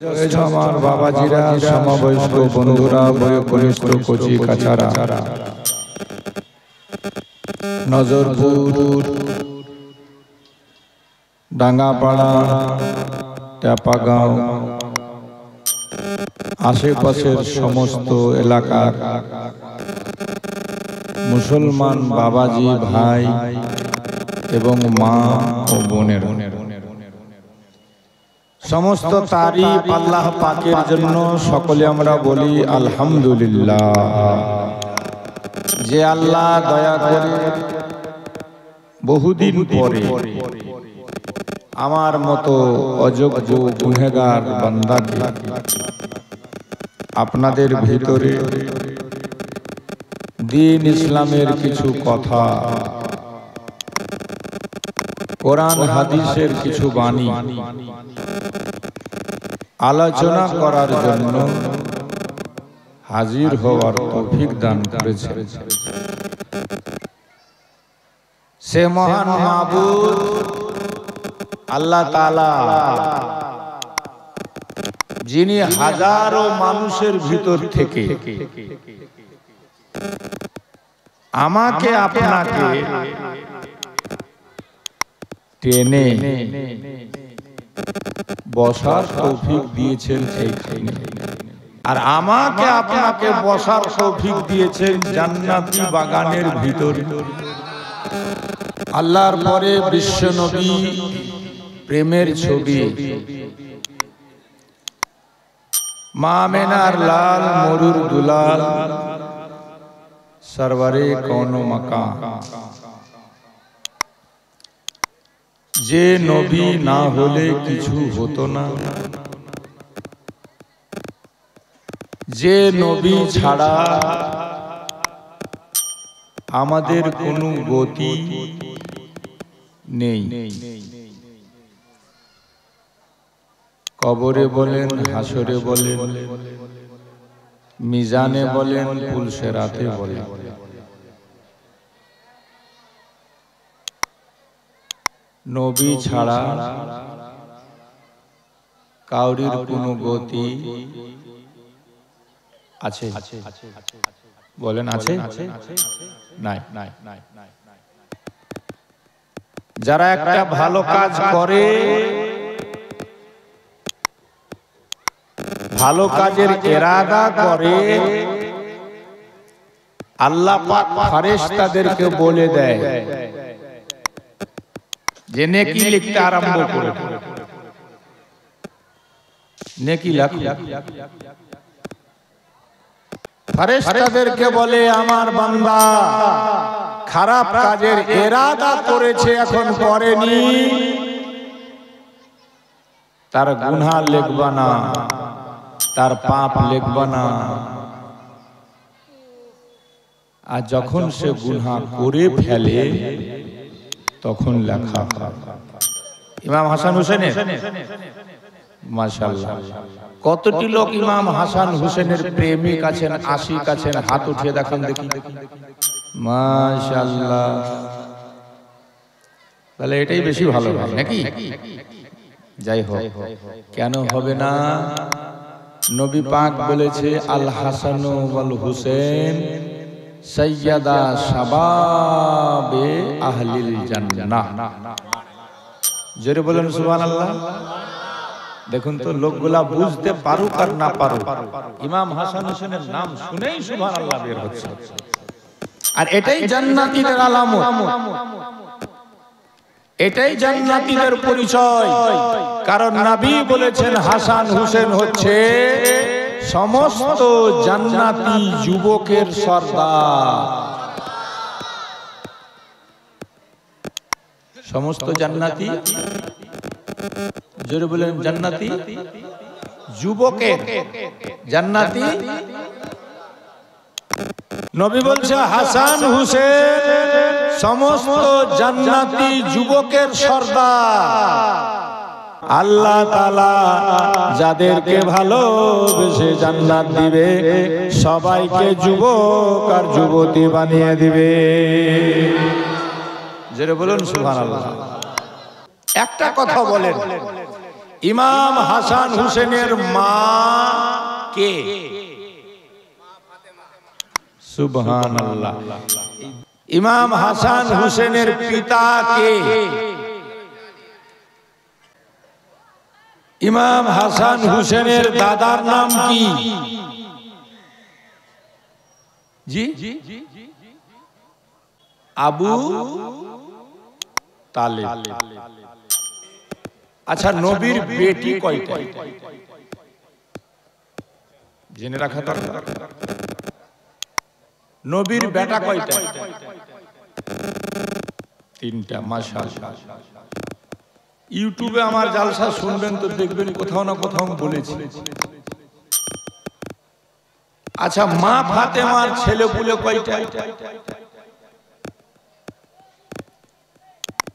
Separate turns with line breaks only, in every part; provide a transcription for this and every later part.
আমার বাবাজিরা, সমবয়স্ক বন্ধুরা, বয়োকনিষ্ঠ কচি কাচারা, নজরপুর, ডাঙ্গাপাড়া, টেপাগাঁও, আশেপাশের সমস্ত এলাকার মুসলমান বাবাজি ভাই এবং মা ও বোনের সমস্ত তারিফ আল্লাহ পাকের জন্য। সকলে আমরা বলি আলহামদুলিল্লাহ। যে আল্লাহ দয়া করে বহুদিন পরে আমার মতো অযোগ্য গুনেগার বান্দাকে আপনাদের ভিতরে দ্বীন ইসলামের কিছু কথা, কোরআন হাদিসের কিছু বাণী আলোচনা করার জন্য হাজির হওয়ার তৌফিক দান করেছে সে মহান মাবুদ আল্লাহ তাআলা, যিনি হাজারো মানুষের ভিতর থেকে আমাকে আপনাকে টেনে বসার তৌফিক দিয়েছেন এইখানে, আর আমাকে আপনাকে বসার তৌফিক দিয়েছেন জান্নাতি বাগানের ভিতর। আল্লাহর পরে বিশ্ব নবী প্রেমের ছবি, মা আমেনার লাল মরুর দুলাল সরওয়ারে কওনো মাকাম, যে নবী না হলে কিছু হতো না, যে নবী ছাড়া আমাদের কোনো গতি নেই। কবরে বলেন, হাসরে বলেন, মিজানে বলেন, পুলসেরাতে বলেন, নবী ছাড়া কাউরির কোনো গতি আছে? বলেন আছে? নাই। যারা একটা ভালো কাজ করে, ভালো কাজের ইরাদা করে, আল্লাহ পাক ফেরেশতাদেরকে বলে দেয় যে নেকি লিখতে আরম্ভ করে, নেকি লেখো। ফেরেশতাদেরকে বলে আমার বান্দা খারাপ কাজের ইরাদা করেছে, এখন করেনি, তার গুনাহ লিখবা না, তার পাপ লিখবা না। আর যখন সে গুনাহ করে ফেলে তখন লেখা। ইমাম হাসান হুসেনের মাশাআল্লাহ কতটি লোক ইমাম হাসান হুসেনের প্রেমিক আছেন, আশিক আছেন? হাত উঠিয়ে দেখান দেখি। মাশাআল্লাহ, তাহলে এটাই বেশি ভালো হয় নাকি? যাই হোক, কেন হবে না? নবী পাক বলেছে আল হাসান ওয়াল হুসেন সাইয়্যিদা শাবাবে আহলিল জান্নাহ। জোরে বলেন সুবহানাল্লাহ। দেখুন তো লোকগুলা বুঝতে পারুক আর না পারুক, ইমাম হাসান হোসেনের নাম শুনেই সুবহানাল্লাহ বের হচ্ছে। আর এটাই জান্নাতীদের আলামত, এটাই জান্নাতীদের পরিচয়। কারণ নবী বলেছেন হাসান হোসেন হচ্ছে সমস্ত জান্নাতি যুবকের সর্দার। সমস্ত জান্নাতি, জোরে বলেন, জান্নাতি যুবকের, জান্নাতি। নবী বলছে হাসান হোসেন সমস্ত জান্নাতি যুবকের সর্দার। আল্লাহ তাআলা যাদেরকে ভালোবেসে জান্নাত দিবে সবাইকে যুবক আর যুবতী বানিয়ে দিবে। জোরে বলুন সুবহানাল্লাহ। একটা কথা বলেন, ইমাম হাসান হুসেনের মা কে? সুবহানাল্লাহ। ইমাম হাসান হুসেনের পিতা কে? ইমাম হাসান হুসেনের দাদার নাম কি? জি, আবু তালেব। আচ্ছা, নবীর বেটি কয়টা? জেনে রাখা দরকার। নবীর বেটা কয়টা? তিনটা। মাশাআল্লাহ। ইউটিউবে আমার জালসা শুনবেন তো দেখবেন কোথাও না কোথাও বলেছি। আচ্ছা, মা ফাতেমার ছেলে পুলে কয়টা?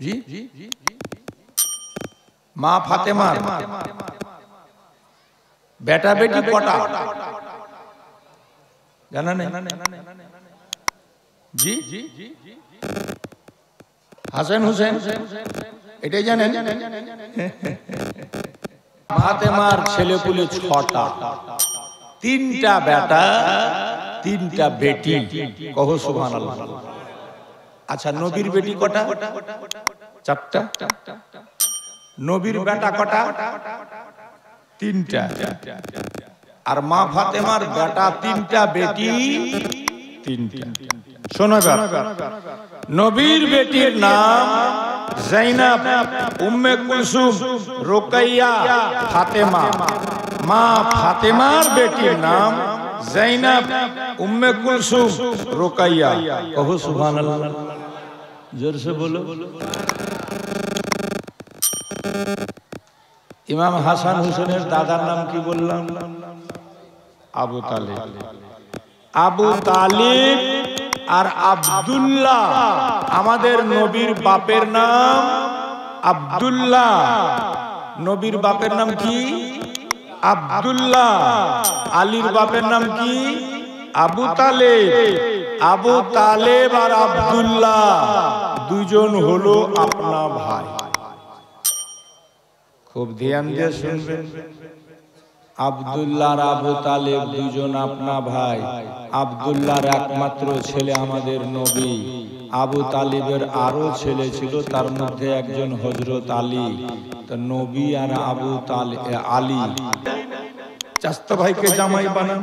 জি, মা ফাতেমার বেটা বেটি কটা জানা নেই? জি, হাসান হুসেন এটাই জানেন? ফাতেমার ছেলে পুলে 6টা, 3টা বেটা 3টা বেটি। কহ সুবহানাল্লাহ। আচ্ছা, নবীর বেটি কটা? 4টা। নবীর বেটা কটা? 3টা। আর মা ফাতেমার বেটা 3টা, বেটি 3টা। শোনো এবার, নবীর বেটির নাম জাইনাব, উম্মে কুলসুম, রুকাইয়া, ফাতেমা। মা ফাতেমার বেটির নাম জাইনাব, উম্মে কুলসুম, রুকাইয়া। কহো সুবহানাল্লাহ। জোর সে বলো। ইমাম হাসান হুসেনের দাদার নাম কি বললাম? আবু তালেব। আবু তালেব আর আব্দুল্লাহ। আমাদের নবীর বাপের নাম আব্দুল্লাহ। নবীর বাপের নাম কি? আব্দুল্লাহ। আলীর বাপের নাম কি? আবু তালেব। আবু তালেব আর আব্দুল্লাহ দুজন হলো আপনা ভাই। খুব ধ্যান দিয়ে শুনবেন। আব্দুল্লাহ আর আবু তালেব দুজন আপনা ভাই। আব্দুল্লাহর একমাত্র ছেলে আমাদের নবী। আবু তালিবের আরো ছেলে ছিল, তার মধ্যে একজন হযরত আলী। তো নবী আর আবু তালেব আলী চাচা ভাইকে জামাই বানান,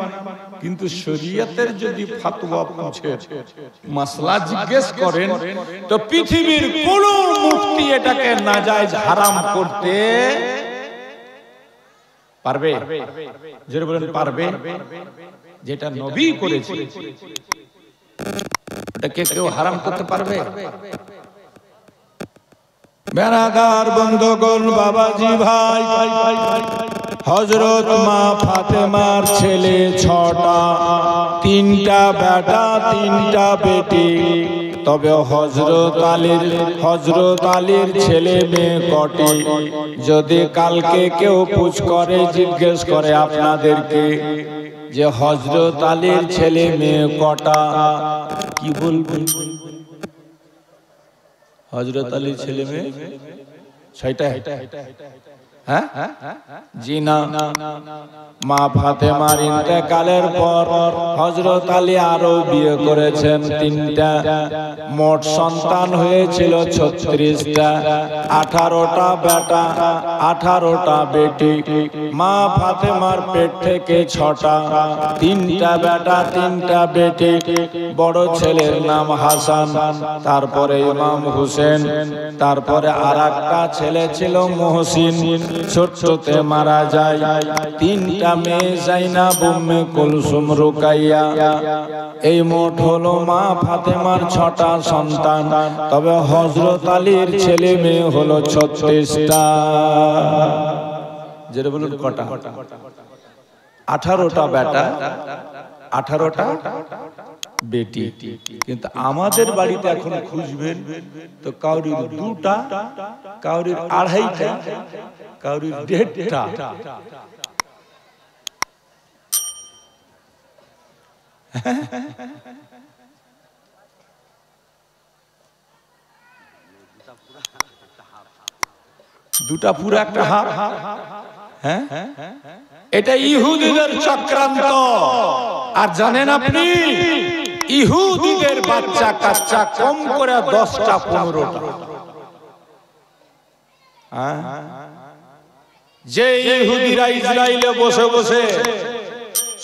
কিন্তু শরীয়তের যদি ফতোয়া পৌঁছে, মাসলা জিজ্ঞেস করেন, তো পৃথিবীর কোন মুফতি এটাকে নাজায়েজ হারাম করতে পারবে? জোরে বলেন, পারবে? যেটা নবী করেছে ওটাকে কেউ হারাম করতে পারবে? বেনাগার বন্ধুগণ, বাবাজি ভাই, হযরত মা ফাতেমার ছেলে 6টা, 3টা বেটা 3টা বেটি। তবে হযরত আলীর ছেলে মেয়ে কটি? যদি কালকে কেউ পুছ করে, জিজ্ঞেস করে আপনাদেরকে যে হযরত আলীর ছেলে মেয়ে কটা, কি বলবেন? হযরত আলীর ছেলে মেয়ে 6টা। হ্যাঁ, জি না। মা ফাতেমার ইন্তেকালের পর হযরত আলী আরো বিয়ে করেছেন 3টা। মোট সন্তান হয়েছিল 36টা। 18টা বেটা 18টা বেটি। মা ফাতেমার পেট থেকে 6টা, 3টা বেটা 3টা বেটি। বড় ছেলের নাম হাসান, তারপরে ইমাম হুসেন, তারপরে আরেকটা ছেলে ছিল মুহসিন। ছোটতে মারা যায়। 3টা মেয়ে জাইনাব, উম্মে কুলসুম, রুকাইয়া। এই মোট হলো মা ফাতেমার 6টা সন্তান। তবে হযরত আলীর ছেলে মেয়ে হলো 36টা। যেটা বলুন কটা? 18টা বেটা 18টা বেটি। কিন্তু আমাদের বাড়িতে এখন খুঁজবেন তো কাউরির 2টা, কাউরির 2.5টা, কাউরির 1.5টা। দুটা পুরা একটা হাফ। হ্যাঁ, এটা ইহুদিদের চক্রান্ত। আর জানেন আপনি, ইহুদিদের বাচ্চা কাচ্চা কম করে 10টা 15টা। যে ইহুদিরা ইসরায়েলে বসে বসে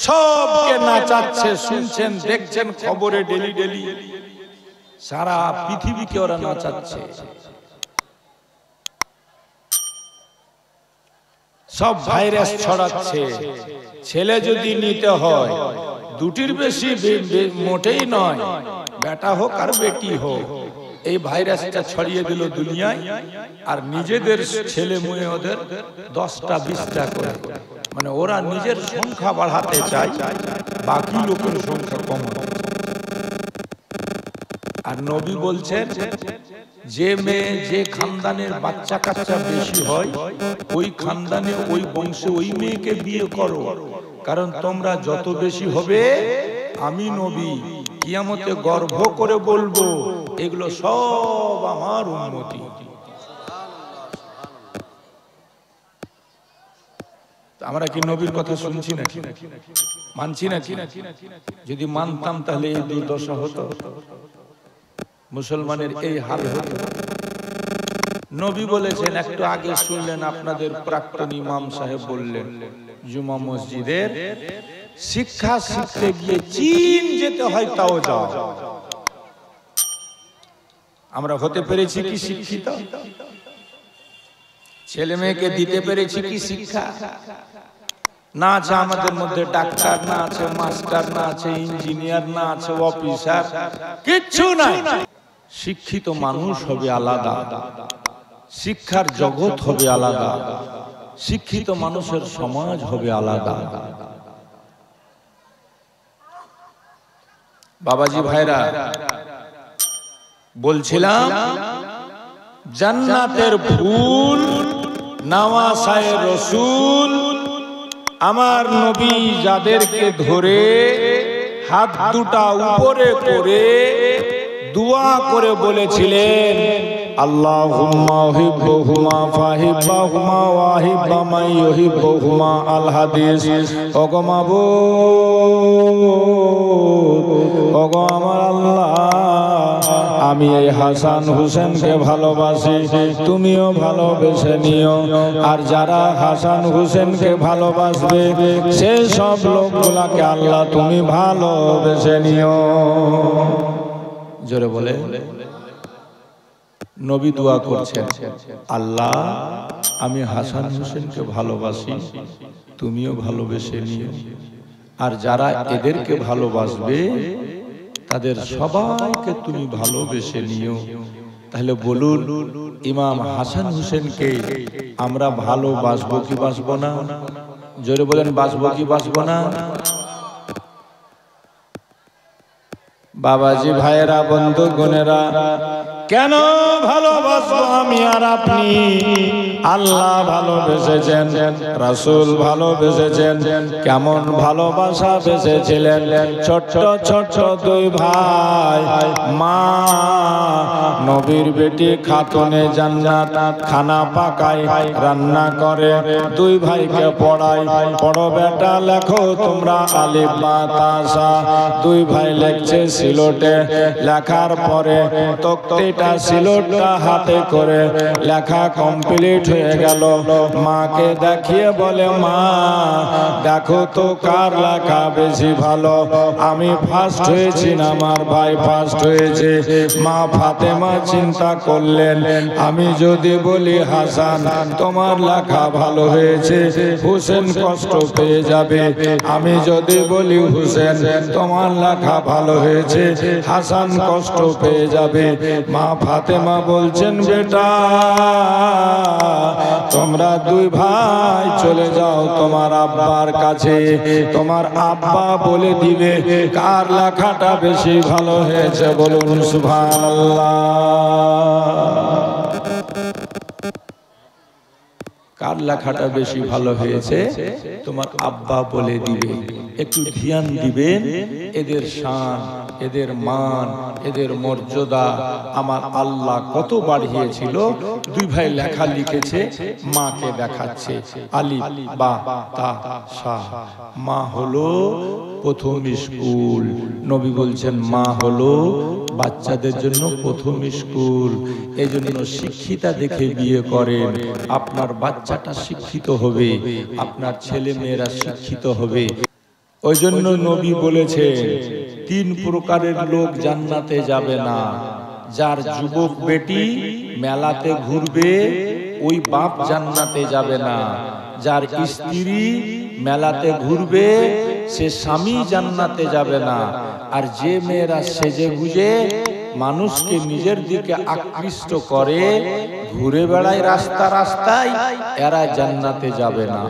সবকে নাচাচ্ছে, শুনছেন দেখছেন খবরে ডেলি ডেলি, সারা পৃথিবীকে ওরা নাচাচ্ছে। সব ভাইরাস ছড়াচ্ছে। ছেলে যদি নিতে হয় দুটির বেশি মোটেই নয়, বেটা হোক আর বেটি হোক, এই ভাইরাসটা ছড়িয়ে দিল দুনিয়ায়। আর নিজেদের ছেলে মেয়ে ওদের 10টা 20টা করে, মানে ওরা নিজের সংখ্যা বাড়াতে চায়, বাকি লোকের সংখ্যা কম। আর নবী বলছেন, যে মেয়ে যে খানদানের বাচ্চা কাচ্চা বেশি হয়, ওই খানদানে ওই বংশে ওই মেয়েকে বিয়ে করো, কারণ তোমরা যত বেশি হবে, আমি নবী কিয়ামতে গর্ব করে বলবো এগুলো সব আমার উম্মতি। আমরা কি নবীর কথা শুনছি নাকি, মানছি নাকি? যদি মানতাম তাহলে এই দুর্দশা হতো, মুসলমানের এই হাল হতো। নবী বলেছেন, একটু আগে শুনলেন আপনাদের প্রাক্তন ইমাম সাহেব বললেন, জুমা মসজিদের শিক্ষা শিখতে গিয়ে চীন যেতে হয় তাও যাও। আমরা হতে পেরেছি কি শিক্ষিত? ছেলে মেয়েকে দিতে পেরেছি কি শিক্ষা? না আছে আমাদের মধ্যে ডাক্তার, না আছে মাস্টার, না আছে ইঞ্জিনিয়ার, না আছে অফিসার, কিচ্ছু নাই। শিক্ষিত মানুষ হবে আলাদা, শিক্ষার জগৎ হবে আলাদা, শিক্ষিত মানুষের সমাজ হবে আলাদা। বাবাজি ভাইরা, বলছিলাম জান্নাতের ফুল নওয়াসায়ে রসুল আমার নবী যাদেরকে ধরে হাত দুটা উপরে করে দোয়া করে বলেছিলেন, আল্লাহুম্মা উহিব্বুহুমা ফাহিব্বাহুমা ওয়াহিব্বা মান ইউহিব্বুহুমা, আল হাদিস। ওগো মাবুদ, ওগো আমার আল্লাহ, আমি এই হাসান হুসেনকে ভালোবাসি, তুমিও ভালোবেসে নিও। আর যারা হাসান হুসেনকে ভালোবাসবে সে সব লোকগুলাকে আল্লাহ তুমি ভালোবেসে নিও। জোরে বলে নবী দোয়া করছেন, আল্লাহ আমি হাসান হুসেনকে ভালোবাসি, তুমিও ভালোবেসে নিও। আর যারা এদেরকে ভালোবাসবে তাদের সবাইকে তুমি ভালোবেসে নিও। তাহলে বলুন, ইমাম হাসান হুসেনকে আমরা ভালোবাসবো কি বাসবো না? জোরে বলেন, বাসবো কি বাসবো না? বাবাজি ভাইয়েরা, বন্ধু গনেরা, কেন ভালোবাসবো আমি আর আপনি? আল্লাহ ভালোবেসেছেন, রাসূল ভালোবেসেছেন। কেমন ভালোবাসা বেসেছিলেন? ছোট্ট ছোট্ট দুই ভাই, মা নবীর বেটি খাতুনে জান্নাত খানা পাকায়, রান্না করে, দুই ভাইকে পড়ায়, পড়ো বেটা লেখো তোমরা আলিফ বা তাসা। দুই ভাই লেখছে সিলটে, লেখার পরে তক্তেটা সিলটটা হাতে করে লেখা কমপ্লিট হয়ে গেল। মাকে দেখিয়ে বলে, মা দেখো তো কার লেখা বেশি ভালো, আমি ফার্স্ট হয়েছি না আমার ভাই ফার্স্ট হয়েছে? মা ফাতেমা চিন্তা করলেন, আমি যদি বলি হাসান তোমার লেখা ভালো হয়েছে, হুসেন কষ্ট পেয়ে যাবে। আমি যদি বলি হুসেন তোমার লেখা ভালো হয়েছে, হাসান কষ্ট পেয়ে যাবে। মা ফাতেমা বলছেন, বেটা তোমরা দুই ভাই চলে যাও তোমার আব্বার কাছে, তোমার আব্বা বলে দিবে কার লেখাটা বেশি ভালো হয়েছে। বলুন সুবহানাল্লাহ। কার লেখাটা বেশি ভালো হয়েছে তোমার আব্বা বলে দিবে। একটু ধ্যান দিবেন, এদের শান, এদের মান, এদের মর্যাদা আমার আল্লাহ কত বাড়িয়েছিল। দুই ভাই লেখা লিখেছে, মাকে দেখাচ্ছে, আলিফ বা তা সা। মা হলো প্রথম স্কুল। নবী বলছেন মা হলো বাচ্চাদের জন্য প্রথম স্কুল। এজন্য শিক্ষিতা দেখে বিয়ে করেন। আপনার বাচ্চাটা শিক্ষিত হবে, আপনার ছেলে মেয়েরা শিক্ষিত হবে। ওই জন্য নবী বলেছেন তিন প্রকারের লোক জান্নাতে যাবে না। যার যুবক বেটি মেলাতে ঘুরবে ওই বাপ জান্নাতে যাবে না। যার স্ত্রী মেলাতে ঘুরবে সে স্বামী জান্নাতে যাবে না। আর যে মেয়েরা সেজে গুজে মানুষকে নিজের দিকে আকৃষ্ট করে ঘুরে বেড়ায় রাস্তা রাস্তায়, এরা জান্নাতে যাবে না।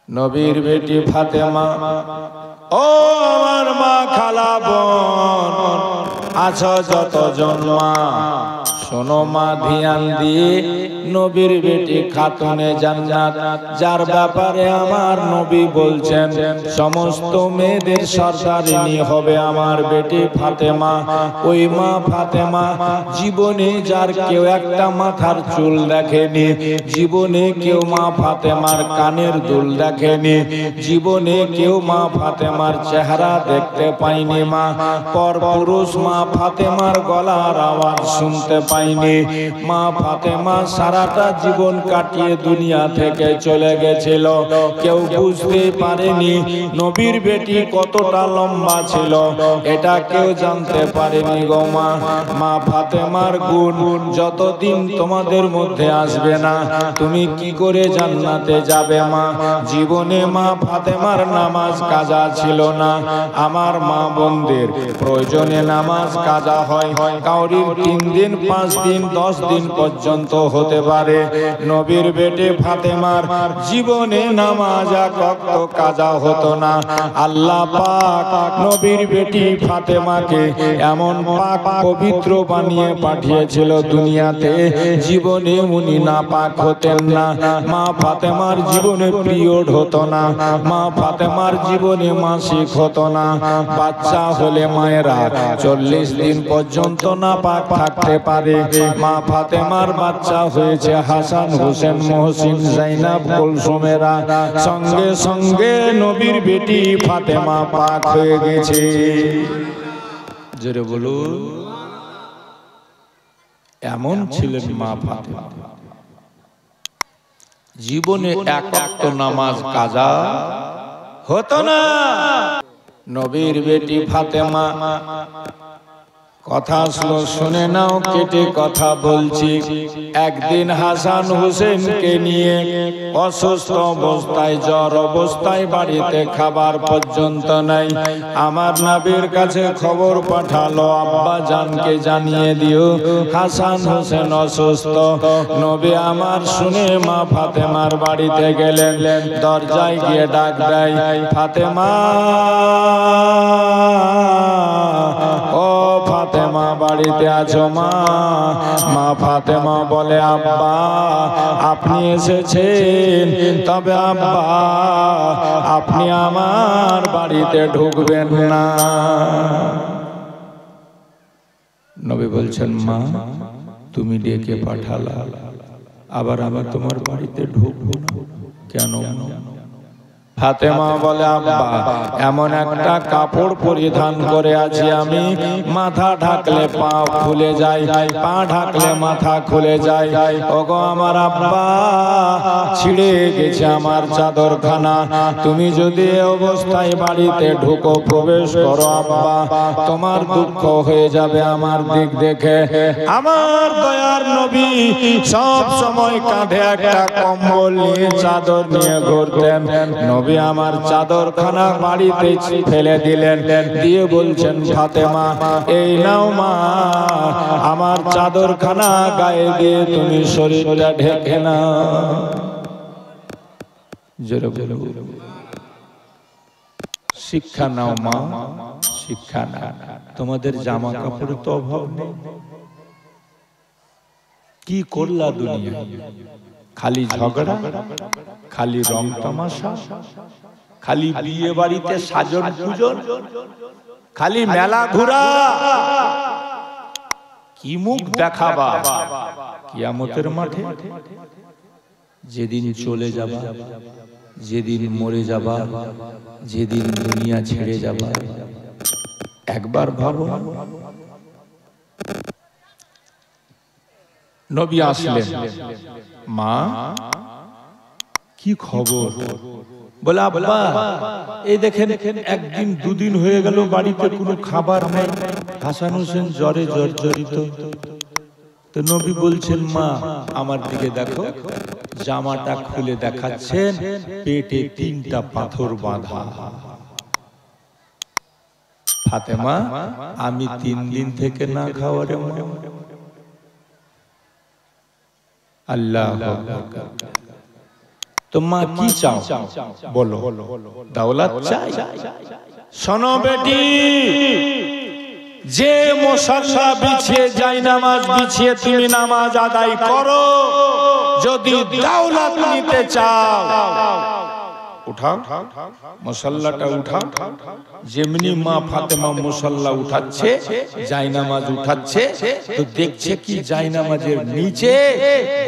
নবীর বেটি ফাতেমা, ও আমার মা, খালা, বোন আছো যতজন মা, শোনো মা ধ্যান দিয়ে। নবীর বেটি খাতুনে জান্নাত, যার ব্যাপারে আমার নবী বলছেন সমস্ত মেয়েদের সরদারিনী হবে আমার বেটি ফাতেমা। ওই মা ফাতেমা জীবনে যার কেউ একটা মাথার চুল দেখেনি, জীবনে কেউ মা ফাতেমার কানের দুল দেখেনি, জীবনে কেউ মা ফাতেমার চেহারা দেখতে পায়নি। মা পরপুরুষ মা ফাতেমার গলার আওয়াজ শুনতে পায়নি। মা ফাতেমা সারাটা জীবন কাটিয়ে দুনিয়া থেকে চলে গেছিল, কেউ বুঝতে পারেনি নবীর বেটি কতটা লম্বা ছিল, এটা কেউ জানতে পারেনি গো মা। মা ফাতেমার গুণ যতদিন তোমাদের মধ্যে আসবে না, তুমি কি করে জান্নাতে যাবে মা? জীবনে মা ফাতেমার নামাজ কাজা ছিল না। আমার মা বোনদের প্রয়োজনে নামাজ কাজা হয়, কাউরির 3 দিন 5 দিন 10 দিন পর্যন্ত হতে পারে। নবীর বেটে ফাতেমার জীবনে নামাজ এক ওয়াক্ত কাজা হতো না। আল্লাহ পাক নবীর বেটি ফাতেমাকে এমন পাক পবিত্র বানিয়ে পাঠিয়েছিল দুনিয়াতে, জীবনে উনি না পাক হতেন না। মা ফাতেমার জীবনে পিরিয়ড হতো না, মা ফাতেমার জীবনে মাসিক হতো না। বাচ্চা হলে মায়েরা 40 দিন পর্যন্ত না পাক থাকতে পারে। মা ফাতেমার বাচ্চা হয়েছে হাসান, হোসেন, মহসিন, জাইনাব, কুলসুমেরা, সঙ্গে সঙ্গে নবীর বেটি ফাতেমা পাক হয়ে গেছে। জোরে বলুন। এমন ছিলেন মা ফাতেমা, জীবনে এক ওয়াক্ত নামাজ কাজা হতো না। নবীর বেটি ফাতেমা, কথা শুনে নাও, কেটে কথা বলছি। একদিন হাসান হোসেনকে নিয়ে অসুস্থ অবস্থায়, জ্বর অবস্থায়, বাড়িতে খাবার পর্যন্ত নাই। আমার নবীর কাছে খবর পাঠালো, আব্বা জানকে জানিয়ে দিও হাসান হোসেন অসুস্থ। নবী আমার শুনে মা ফাতেমার বাড়িতে গেলেন, দরজায় গিয়ে ডাক দেয়, ফাতেমা, ও ফাতেমা বাড়িতে আছো মা? মা ফাতেমা বলে, আব্বা আপনি এসেছেন, তবে আব্বা আপনি আমার বাড়িতে ঢুকবেন না। নবী বলছেন, মা তুমি ডেকে পাঠালা, আবার আমি তোমার বাড়িতে ঢুকবো না কেন? ফাতেমা বলে, আব্বা এমন একটা কাপড় পরিধান করে আছি আমি, মাথা ঢাকলে পা খুলে যায়, পা ঢাকলে মাথা খুলে যায়। ওগো আমার আব্বা, ছিঁড়ে গেছে আমার চাদরখানা, তুমি যদি এই অবস্থায় বাড়িতে ঢুকো, প্রবেশ করো আব্বা, তোমার দুঃখ হয়ে যাবে আমার দিক দেখে। আমার দয়ার নবী সব সময় কাঁধে একটা কম্বল নিয়ে, চাদর নিয়ে ঘুরতেন। নবী আমার চাদরখানা বাড়িতে ফেলে দিলেন, দিয়ে বলছেন, ফাতেমা এই নাও মা, আমার চাদরখানা গায়ে দিয়ে তুমি শরীরটা ঢেকে নাও। শিক্ষা নাও মা, শিক্ষা নাও। তোমাদের জামা কাপড়ের তো অভাব নেই, কি করলা দুনিয়া? খালি ঝগড়া, খালি রং তামাশা, খালি বিয়ে বাড়িতে সাজন পূজন, খালি মেলা ঘোরা, কি মুখ দেখাবা কিয়ামতের মাঠে? যেদিন চলে যাবা, যেদিন মরে যাবা, যেদিন দুনিয়া ছেড়ে যাবা, একবার ভাবো। নবী আসলেন, মা কি খবর? বলে আব্বা এই দেখেন একদিন দুদিন হয়ে গেল বাড়িতে কোনো খাবার নেই, হাসান হোসেন জ্বরে জর্জরিত। তো নবী বলছেন, মা আমার দিকে দেখো, জামাটা খুলে দেখাচ্ছেন পেটে 3টা পাথর বাঁধা। ফাতেমা আমি 3 দিন থেকে না খাওয়ারে মা। আল্লাহ তো মা কি চাও বলো? দৌলত চাই? শোনো বেটি, যে মুসাল্লা বিছিয়ে জায়নামাজ বিছিয়ে তুমি নামাজ আদায় করো, যদি দৌলত নিতে চাও উঠাও, মুসাল্লাটা উঠাও। যেমনি মা ফাতেমা মুসাল্লা উঠাচ্ছে, জায়নামাজ উঠাচ্ছে, তো দেখছে কি জায়নামাজের নিচে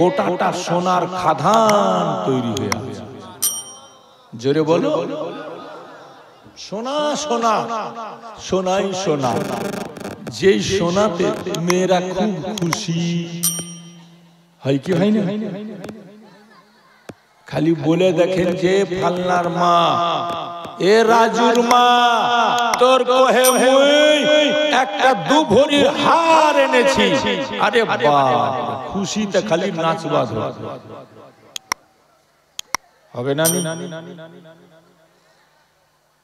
গোটাটা সোনার খাদান তৈরি হয়ে আছে। জোরে বলো, সোনা সোনা, সোনাই সোনা। যেই সোনাতে মেয়েরা খুব খুশি হয়, কি হয় না? খালি বলে দেখেন যে ফালনার মা, এ রাজুর মা, তোর কহে মুই একটা 2 ভরির হার এনেছি। আরে বাপ, খুশিতে খালি নাচবাজ হবে না?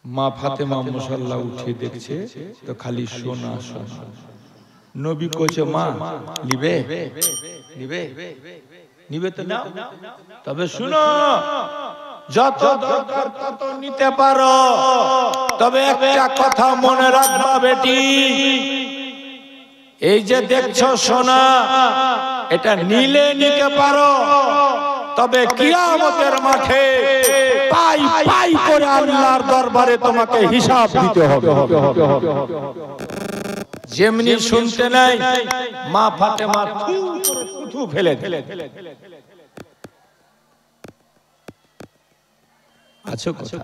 মা ফাতেমা মুসাল্লা উঠে দেখছে তো খালি সোনা সোনা। নবী কইছে, মা নিবে নিবে নিবে তো নাও, তবে শুনো যত দরকার তত নিতে পারো, তবে একটা কথা মনে রাখবা বেটি, এই যে দেখছো সোনা, এটা নিলে নিতে পারো, তবে কিয়ামতের মাঠে পাই পাই করে আল্লাহর দরবারে তোমাকে হিসাব দিতে হবে। যেমনি শুনতে নাই, মা ফাতেমা থু ফেলে আছো কথা।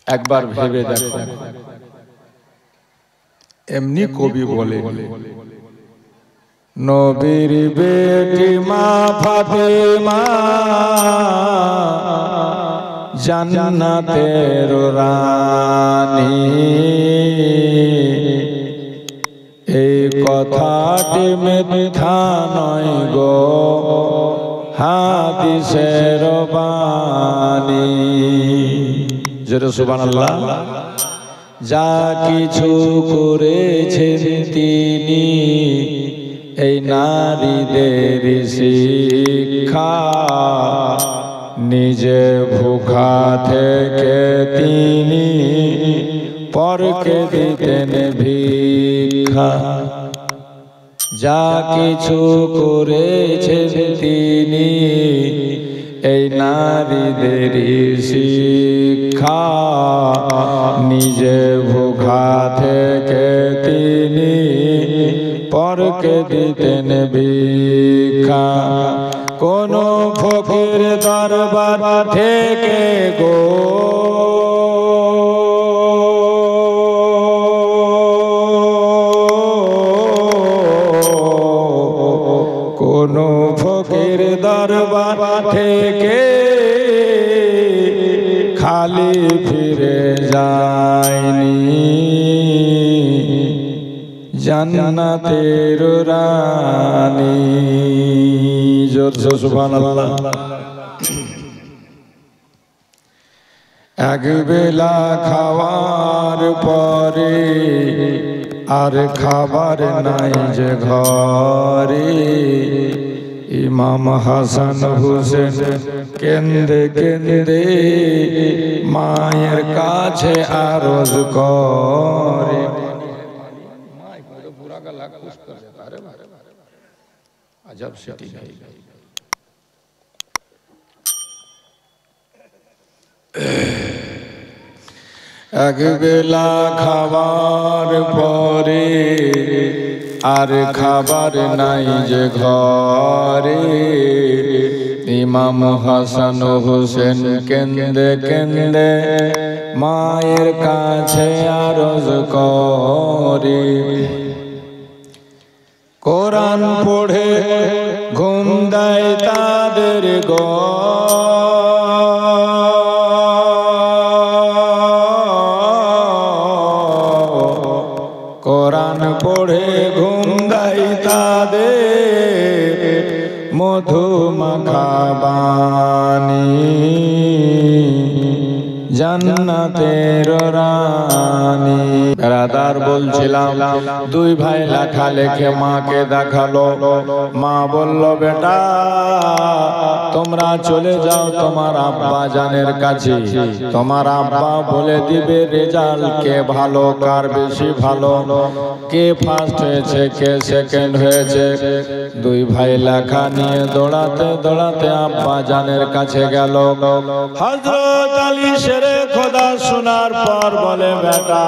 একবার ভেবে দেখো, এমনি কবি বলে, নবীর বেটি মা ফাতেমা জান্নাতের রানী, এই কথাটি মিথ্যা নয় গো, হাদিসের বাণী। জোরে সুবহানাল্লাহ। যা কিছু করেছেন তিনি, এই নারীদের শিক্ষা, নিজে ভুখা থেকে তিনি পরকে দিতেন ভিক্ষা। যা কিছু করেছেন তিনি, এই নারীদের শিক্ষা, নিজে ভুখা থেকে তিনি পরকে দিতেন ভিক্ষা। কোন ফকির দরবার থেকে গো কোন ফকির দরবার থেকে খালি ফিরে যায়নি, জান্নাতের রানী। জোরে সুবহানাল্লাহ। এক বেলা খাওয়ার পরে আর খাবার নাই যে ঘরে, ইমাম হাসান হোসেন কেন্দে কেন্দে মায়ের কাছে আরজ করে। গজব সেটিং হয়ে গেল। এক বেলা খাবার পরে আর খাবার নাই যে ঘরে, ইমাম হাসান হোসেন কেন্দে কেন্দে মায়ের কাছে আরজ করে। কোরআন পড়ে ঘুম দেয় তাদের কোরআন পড়ে ঘুম দেয় তাদের মধু মাখা বাণী, জান্নাতের রানী। বেরাদার বলছিলাম দুই ভাই লেখা লেখে মাকে দেখালো। মা বলল বেটা তোমরা চলে যাও তোমার আব্বা জানের কাছে, তোমার আব্বা বলে দিবে রেজাল্ট কে ভালো কার বেশি ভালো, কে ফার্স্ট হয়েছে কে সেকেন্ড হয়েছে। দুই ভাই লেখা নিয়ে দৌড়াতে দৌড়াতে আব্বা জানের কাছে গেল। হযরত আলী শেরে খোদা শোনার পর বলে বেটা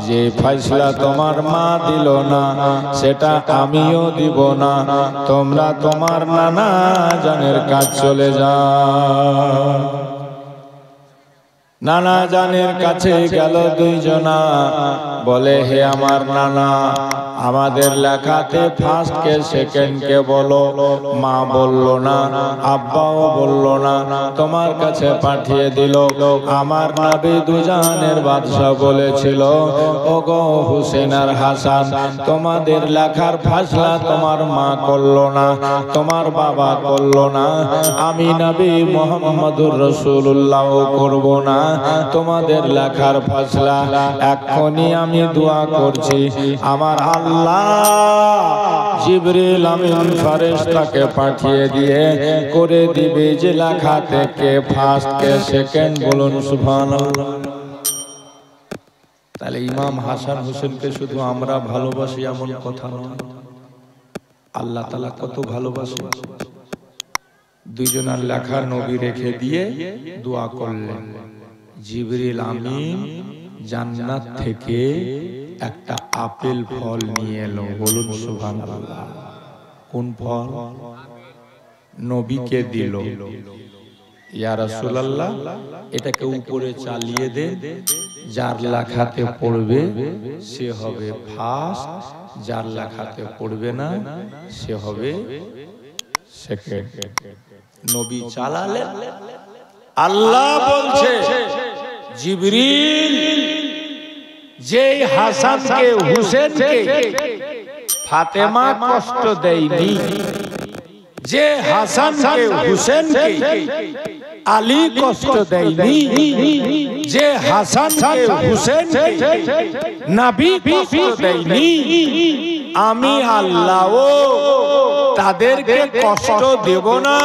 যে ফয়সালা তোমার মা দিল না সেটা আমিও দিব না, তোমরা তোমার নানা জানের কাছে চলে যাও। নানা জানের কাছে গেল দুইজনা, বলে হে আমার নানা আমাদের লেখাতে ফার্স্ট কে সেকেন্ড কে বলো। মা বলল না আব্বাও বলল না, তোমার কাছে পাঠিয়ে দিল। আমার নবী দুজানের বাদশা বলেছিল ওগো হুসেন আর হাসান তোমাদের লেখার ফয়সালা তোমার মা করলো না, তোমার বাবা করলো না, আমি নবী মুহাম্মদুর রাসূলুল্লাহ করব না, তোমাদের লেখার ফয়সালা এখনই আমি দোয়া করছি আমার আল্লাহ জিবরিল আমিন ফেরেশতাকে পাঠিয়ে দিয়ে করে দিবে যে লেখা থেকে ফার্স্ট কে সেকেন্ড। বলুন সুবহানাল্লাহ। তাহলে ইমাম হাসান হোসেনকে শুধু আমরা ভালোবাসি এমন কথা নয়, আল্লাহ তাআলা কত ভালোবাসে। দুইজনের লেখা নবী রেখে দিয়ে দোয়া করলেন জিবরিল আমিন জান্নাত থেকে একটা আপেল ফল নিয়ে এলো। বলুন সুবহানাল্লাহ। কোন ফল? নবীকে দিল। ইয়া রাসূলুল্লাহ এটাকে উপরে চালিয়ে দে, যার লেখাতে পড়বে সে হবে ফার্স্ট, যার লেখাতে পড়বে না সে হবে সেকেন্ড। নবী চালালেন। আল্লাহ বলছে জিবরিল যেই হাসানকে হুসেনকে ফাতেমা কষ্ট দেয়নি, যে হাসানকে হুসেনকে আলী কষ্ট দেয়নি, যে হাসানকে হুসেনকে নবী কষ্ট দেয়নি, আমি আল্লাহ তাদেরকে কষ্ট দেব না।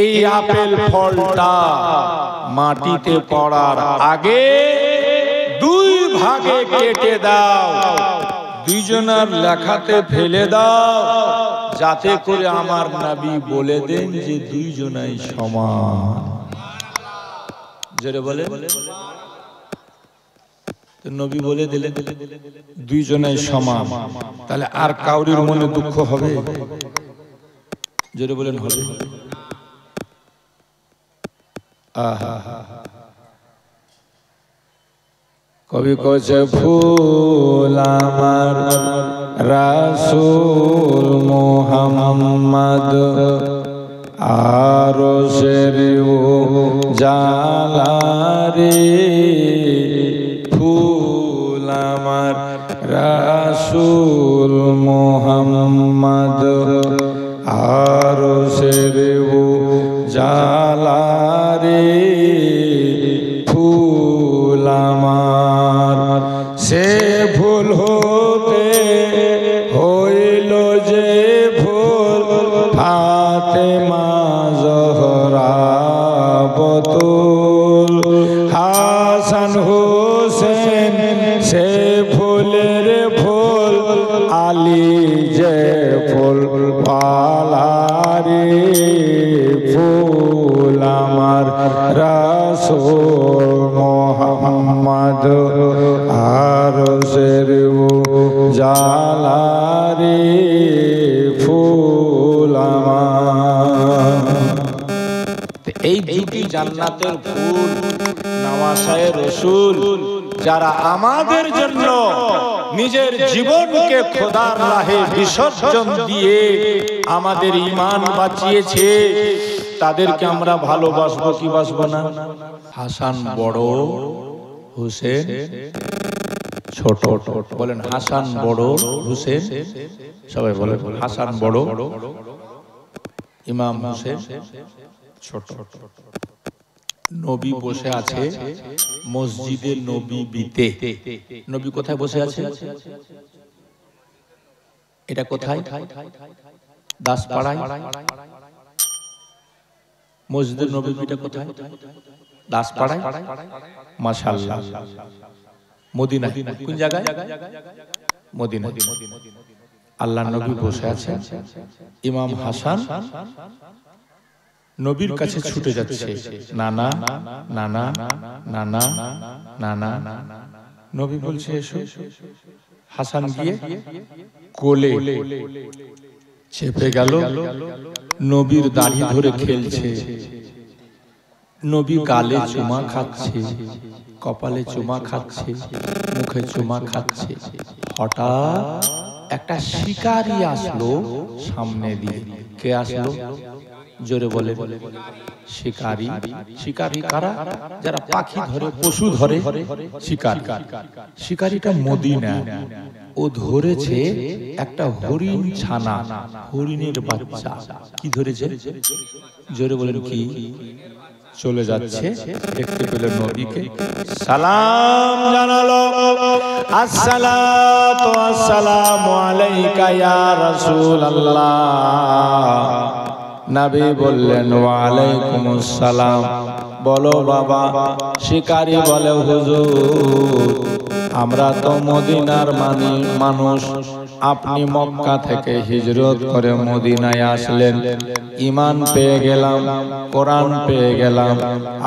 এই আপেল ফলটা মাটিতে পড়ার আগে দুই ভাগে কেটে দাও, দুইজনের লেখাতে ফেলে দাও, যাতে করে আমার নবী বলে দেন যে দুইজনাই সমান। জোরে বলে তো নবী বলে দিলেন দুইজনাই সমান। তাহলে আর কাউরির মনে দুঃখ হবে? জোরে বলেন হবে? আহা কবি কছে ফুল আমার রাসূল মুহাম্মদ আরশের জালারে, ফুল আমার রাসূল মুহাম্মদ আরশের জালারে, ফুল আমার সে ভুল হতে হইল যে ভুল, ফাতেমা জহরা বতুল, হাসান হোসেন সে ভুলের ভুল, আলী এই দুটি জান্নাতের ফুল নওয়াসায়ে রাসূল যারা আমাদের জন্য নিজের জীবনকে খোদার রাহে বিসর্জন দিয়ে আমাদের ঈমান বাঁচিয়েছে, তাদেরকে আমরা ভালোবাসবো কি বাসবো না? হাসান বড়, হুসেন ছোট। বলেন হাসান বড়, হুসেন, সবাই বলেন হাসান বড়, ইমাম হুসেন ছোট। নবী বসে আছে মসজিদে নববীতে। নবী কোথায় বসে আছে? এটা কোথায়? দাসপাড়ায়। মসজিদে নববীটা কোথায়? দাসপাড়ায়। মাশাআল্লাহ। মদিনা কোন জায়গায়? মদিনা। আল্লাহর নবী বসে আছেন, ইমাম হাসান নবীর কাছে ছুটে যাচ্ছে, নানা নানা নানা নানা। নবী বলছে এসো। হাসান গিয়ে কোলে চেপে গেল, নবীর দাড়ি ধরে খেলছে, নবী গালে চুমা খাচ্ছে, কপালে চুমা খাচ্ছে, মুখে চুমা খাচ্ছে। হঠাৎ একটা শিকারী আসলো সামনে দিয়ে। কে আসলো? জোরে বলে। শিকারী। শিকারী কারা? যারা পাখি ধরে, পশু ধরে, শিকারী। শিকারীটা মদিনা। ও ধরেছে একটা হরিণ ছানা, হরিণের বাচ্চা। কি ধরেছে? জোরে বলেন কি? চলে যাচ্ছে, দেখতে পেল নবীকে, সালাম জানালো, আসসালাতু আসসালামু আলাইকা ইয়া রাসূলুল্লাহ। নবী বললেন ওয়া আলাইকুমুস সালাম। বলো বাবা। শিকারী বলে হুজুর আমরা তো মদিনার মানুষ, আপনি মক্কা থেকে হিজরত করে মদিনায় আসলেন, ঈমান পেয়ে গেলাম, কোরআন পেয়ে গেলাম,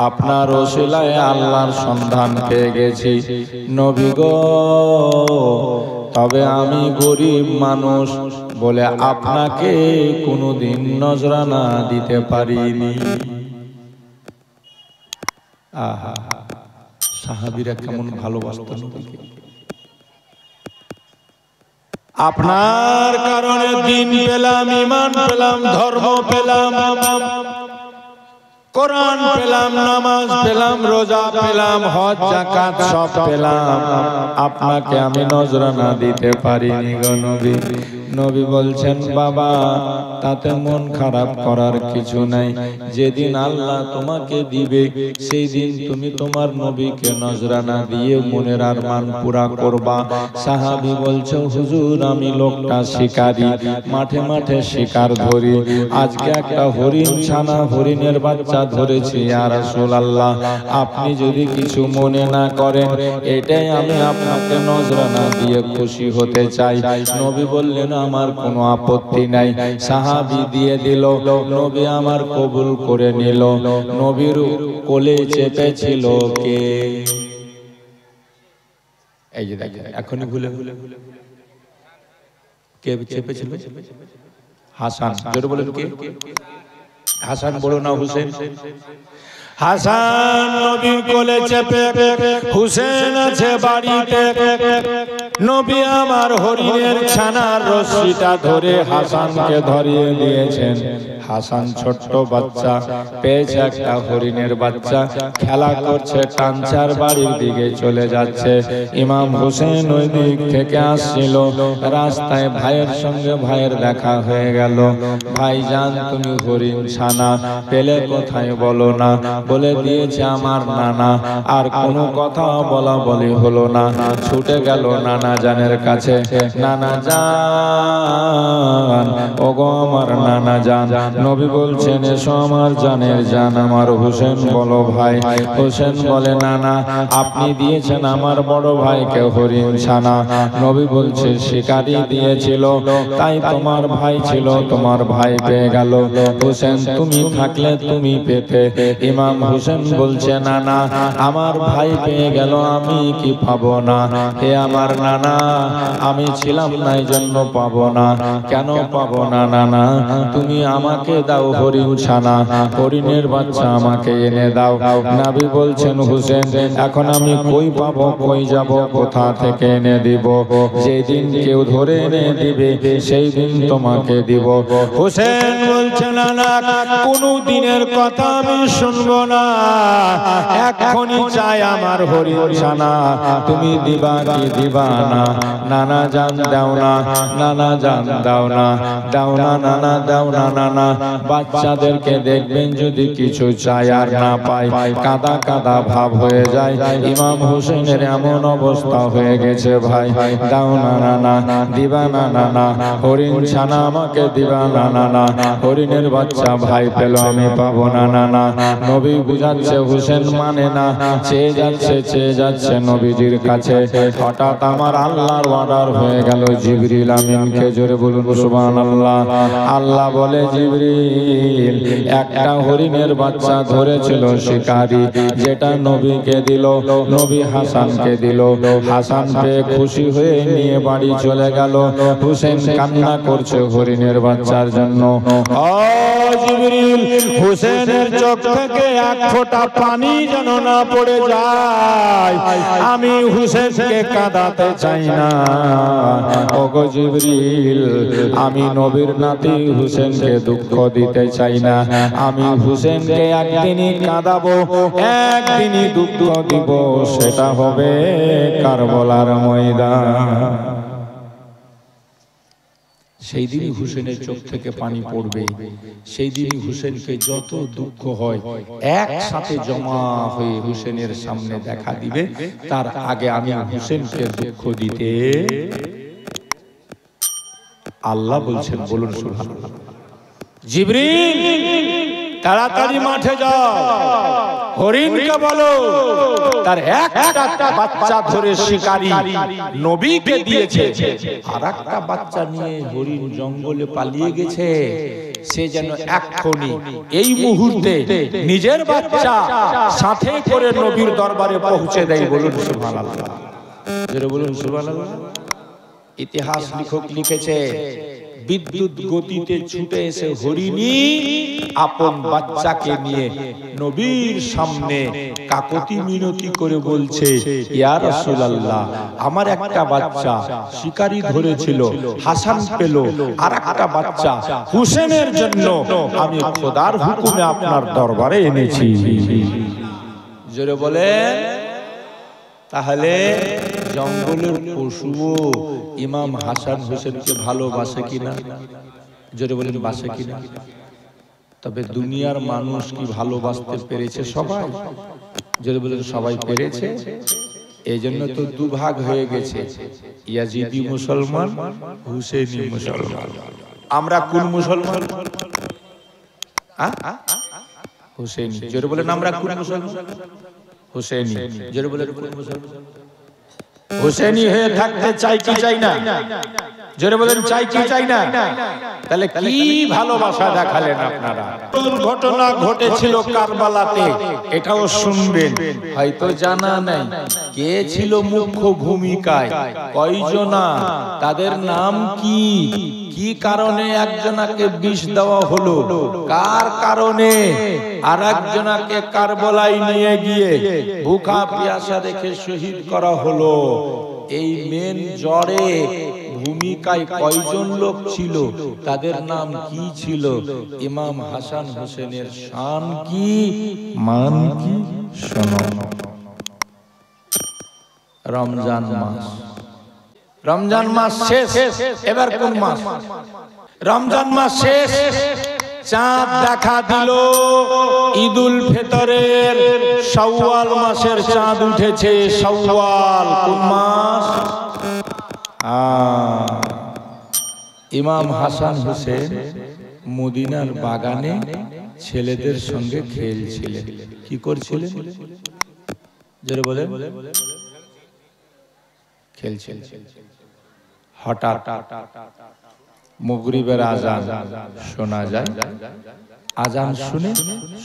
আপনার ওসিলায় আল্লাহর সন্ধান পেয়ে গেছি নবী গো। তবে আমি গরিব মানুষ বলে আপনাকে কোনোদিন নজরানা দিতে পারিনি। আহা, সাহাবীরা কেমন ভালোবাসতেন নবীকে। আপনার কারণে দিন পেলাম, ঈমান পেলাম, ধর্ম পেলাম, কোরআন পেলাম, নামাজ পেলাম, রোজা পেলাম, হজ যাকাত সব পেলাম, আপনাকে আমি নজরানা দিতে পারিনি গো নবী। নবী বলছেন বাবা তাতে মন খারাপ করার কিছু নাই, যেদিন আল্লাহ তোমাকে দিবে সেই দিন তুমি তোমার নবীকে নজরানা দিয়ে মনের আরমান পুরা করবা। সাহাবী বলছে হুজুর আমি লোকটা শিকারী, মাঠে মাঠে শিকার ধরি, আজকে একটা হরিণ ছানা, হরিণের বাচ্চা ধরেছি ইয়া রাসূলুল্লাহ, আপনি যদি কিছু মনে না করেন এটাই আমি আপনাকে নজরানা দিয়ে খুশি হতে চাই। নবী বললেন আমার কোনো আপত্তি নাই। সাহাবী দিয়ে দিল, নবী আমার কবুল করে নিল। নবীর কোলে চেপেছিল কে? এই যে দেখেন এখনই ভুলে কে চেপেছিল? হাসান। জোরে বলেন কে? হাসান বড় না হুসেন? হাসান নবীর কোলে চেপে, হুসেন আছে বাড়িতে। নবী আমার হরিণের ছানার রশিটা ধরে হাসানকে ধরিয়ে দিয়েছেন। হাসান ছোট্ট বাচ্চা, পেয়েছে একটা হরিণের বাচ্চা, খেলা করছে, টানচার বাড়ির দিকে চলে যাচ্ছে। ইমাম হুসেন ওই দিক থেকে আসছিল, রাস্তায় ভাইয়ের সঙ্গে ভাইয়ের দেখা হয়ে গেল। ভাইজান তুমি হরিণ ছানা পেলে কোথায় বলো না, বলে দিয়েছে আমার নানা। আর কোনো কথা বলা বলি হলো না, ছুটে গেল নানা জানের কাছে। নানা জান, ওগো আমার নানা জান। নবী বলছেন এসো আমার জানের জান আমার হুসেন। বলো ভাই। হুসেন বলে নানা আপনি দিয়েছেন আমার বড় ভাইকে হরিণ ছানা। নবী বলছে শিকারী দিয়েছিল, তাই তোমার ভাই ছিল, তোমার ভাই পেয়ে গেল। হুসেন তুমি থাকলে তুমি পেতে। ইমাম ইমাম হোসেন বলছে নানা আমার ভাই পেয়ে গেল আমি কি পাবো না? হে আমার নানা আমি ছিলাম না এই জন্য পাবো না। কেন পাবো না নানা? তুমি আমাকে দাও হরিণ ছানা, হরিণের বাচ্চা আমাকে এনে দাও। নবী বলছেন হোসেন এখন আমি কই পাবো, কই যাব, কোথা থেকে এনে দিব? যেদিন কেউ ধরে এনে দিবে সেই দিন তোমাকে দিব। হোসেন বলছে নানা কোনো দিনের কথা আমি শুনবো না, এখনই চাই আমার হরিণ ছানা। তুমি দিবা কি দিবা না? নানা জান দাও না, নানা জান দাও না, দাও না নানা, দাও না নানা। বাচ্চাদেরকে দেখবেন যদি কিছু চাই আর না পায় কাদা কাদা ভাব হয়ে যায়। ইমাম হোসেনের এমন অবস্থা হয়ে গেছে ভাই, দাও না নানা, দিবা না নানা, হরিণ ছানা আমাকে দিবা না নানা, হরিণের বাচ্চা ভাই পেল আমি পাবো না নানা। নবী বুঝাচ্ছে হোসেন মানে না, চেয়ে যাচ্ছে নবীজির কাছে। হঠাৎ আমার আল্লাহর অর্ডার হয়ে গেল জিবরিল আমিনকে, জোরে বলুন সুবহানাল্লাহ। আল্লাহ বলে জিবরিল একটা হরিণের বাচ্চা ধরেছিল শিকারী, যেটা নবীকে দিল, নবী হাসানকে দিল। হাসান পেয়ে খুশি হয়ে নিয়ে বাড়ি চলে গেল। হোসেন কান্না করছে হরিণের বাচ্চার জন্য। ও জিবরিল হোসেনের চোখ থেকে এক ফোঁটা পানি যেন না পড়ে যায়, আমি হোসেনকে কাঁদাতে চাই না। ওগো জিবরিল আমি নবীর নাতি হোসেনকে দুঃখ দিতে চাই না, আমি হোসেনকে একদিনই কাঁদাবো, একদিনই দুঃখ দিব, সেটা হবে কারবালার ময়দান। সেই দিনই হোসেনের চোখ থেকে পানি পড়বে, সেই দিনই হোসেনকে যত দুঃখ হয় একসাথে জমা হয়ে হোসেনের সামনে দেখা দিবে। তার আগে আমি হোসেনকে দুঃখ দিতে আল্লাহ বলছেন, বলুন সুবহানাল্লাহ। জিবরিল তাড়াতাড়ি মাঠে যাও, হরিণকে বলো তার একটা বাচ্চা ধরে শিকারী নবীকে দিয়েছে, আর একটা বাচ্চা নিয়ে হরিণ জঙ্গলে পালিয়ে গেছে। সে যেন এক্ষুনি এই মুহূর্তে নিজের বাচ্চা সাথে করে নবীর দরবারে পৌঁছে দেয়। বলুন সুবহানাল্লাহ, জোরে বলুন সুবহানাল্লাহ। ইতিহাস লেখক লিখেছে বিদ্যুৎ গতিতে ছুটে এসে হরিণী আপন বাচ্চাকে নিয়ে নবীর সামনে কাকতি মিনতি করে বলছে, ইয়া রাসূলুল্লাহ আমার একটা বাচ্চা শিকারী ধরেছিল, হাসান পেল, আর একটা বাচ্চা হোসেনের জন্য আমি খোদার হুকুমে আপনার দরবারে এনেছি। জোরে বলে। তাহলে জঙ্গলের পশুও ইমাম হাসান হোসেনকে ভালোবাসে কিনা? জোরে বলেন বাসে কিনা? তবে দুনিয়ার মানুষ কি ভালোবাসতে পেরেছে সবাই? জোরে বলেন সবাই পেরেছে। এই জন্য তো দুভাগ হয়ে গেছে, ইয়াজিদি মুসলমান, হুসেনি মুসলমান। আমরা কোন মুসলমান? হুসেনি। জোরে বলেন আমরা কোন মুসলমান? হুসেনি। জোরে বলেন কোন মুসলমান? হুসেনি হয়ে থাকতে চাই কি চাই না? জোরে বলেন চাই কি চাই না? তাহলে কি ভালোবাসা দেখালেন আপনারা। ঘটনা ঘটেছিল কারবালাতে, এটাও শুনবেন। হয়তো জানা নাই কে ছিল মুখ্য ভূমিকায়, কয়জনা, তাদের নাম কি, কি কারণে একজনাকে বিষ দেওয়া হলো, কার কারণে আর একজনাকে কারবালায় নিয়ে গিয়ে ভুখা পিয়াসা রেখে শহীদ করা হলো। এই মেন জড়ে ভূমিকায় কয়জন লোক ছিল, তাদের নাম কি ছিল, ইমাম হাসান হোসেনের শান কি, মান কি, শোনো। রমজান মাস, রমজান মাস শেষ, এবার কোন মাস? রমজান মাস শেষ, চাঁদ দেখা দিল ঈদুল ফিতরের, শাওয়াল মাসের চাঁদ উঠেছে। শাওয়াল কোন মাস? ইমাম হাসান হোসেন মদিনার বাগানে ছেলেদের সঙ্গে খেলছিলেন। কি করছিলেন? জোরে বলেন। খেলছিলেন। হঠাৎ মাগরিবের আযান শোনা যায়, আজান শুনে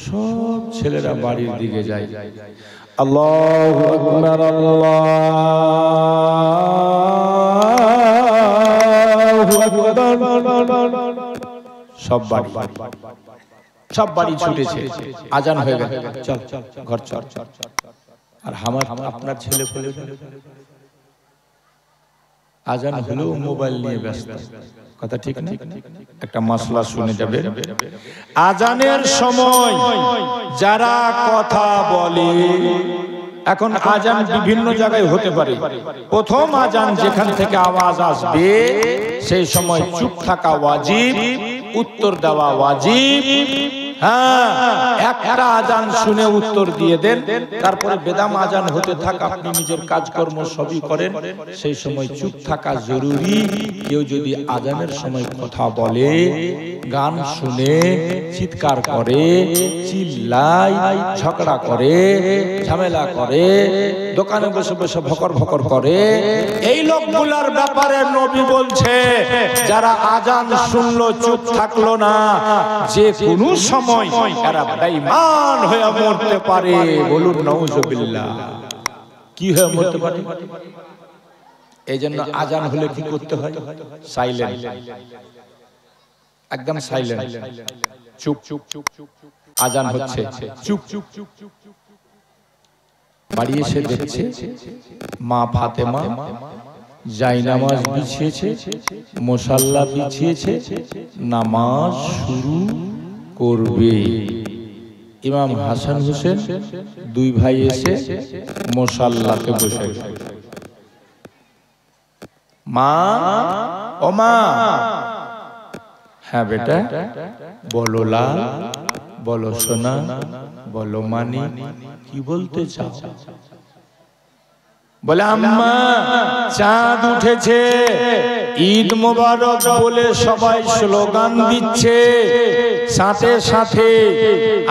সব ছেলেরা বাড়ির দিকে যায়। আল্লাহু আকবার, আল্লাহু আকবার। সব বাড়ি ছুটেছে, আজান হয়ে গেল, চল ঘর চল। আর আমার আপনার ছেলে ফেলে আজান হলেও মোবাইল নিয়ে ব্যস্ত। কথা ঠিক না? একটা মাসলা শুনে যাবে। আজানের সময় যারা কথা বলে, এখন আজান বিভিন্ন জায়গায় হতে পারে। প্রথম আজান যেখান থেকে আওয়াজ আসবে সেই সময় চুপ থাকা ওয়াজিব, উত্তর দেওয়া ওয়াজিব। হ্যাঁ, একটা আজান শুনে উত্তর দিয়ে দেন, তারপরে বেদাম আজান হতে থাকা আপনি নিজের কাজকর্ম সবই করেন, সেই সময় চুপ থাকা জরুরি। কেউ যদি আজানের সময় কথা বলে, গান শুনে, চিৎকার করে, চিল্লায়, ঝগড়া করে, ঝামেলা করে, দোকানে বসে বসে ভকর ভকর করে, এই লোকগুলার ব্যাপারে নবী বলছে যারা আজান শুনলো চুপ থাকলো না, যে কোনো সময় এরা বেঈমান হয়ে মরতে পারে। বলুন নাউজুবিল্লাহ। কি হয়ে মরতে পারে? এই জন্য আজান হলে কি করতে হয়? সাইলেন্ট, একদম সাইলেন্ট, চুপ। আজান হচ্ছে, চুপ। বাড়ি এসে দেখছে মা ফাতেমা জায়নামাজ বিছিয়েছে, মুসাল্লা বিছিয়েছে, নামাজ শুরু করবে। ইমাম হাসান হোসেন দুই ভাই এসে মুসাল্লাতে বসে। মা, ও মা। হ্যাঁ বেটা, বলো লাল, বলো সোনা, বলো মানি, কি বলতে চাও? বলে আম্মা চাঁদ উঠেছে, ঈদ মোবারক বলে সবাই স্লোগান দিচ্ছে, সাথে সাথে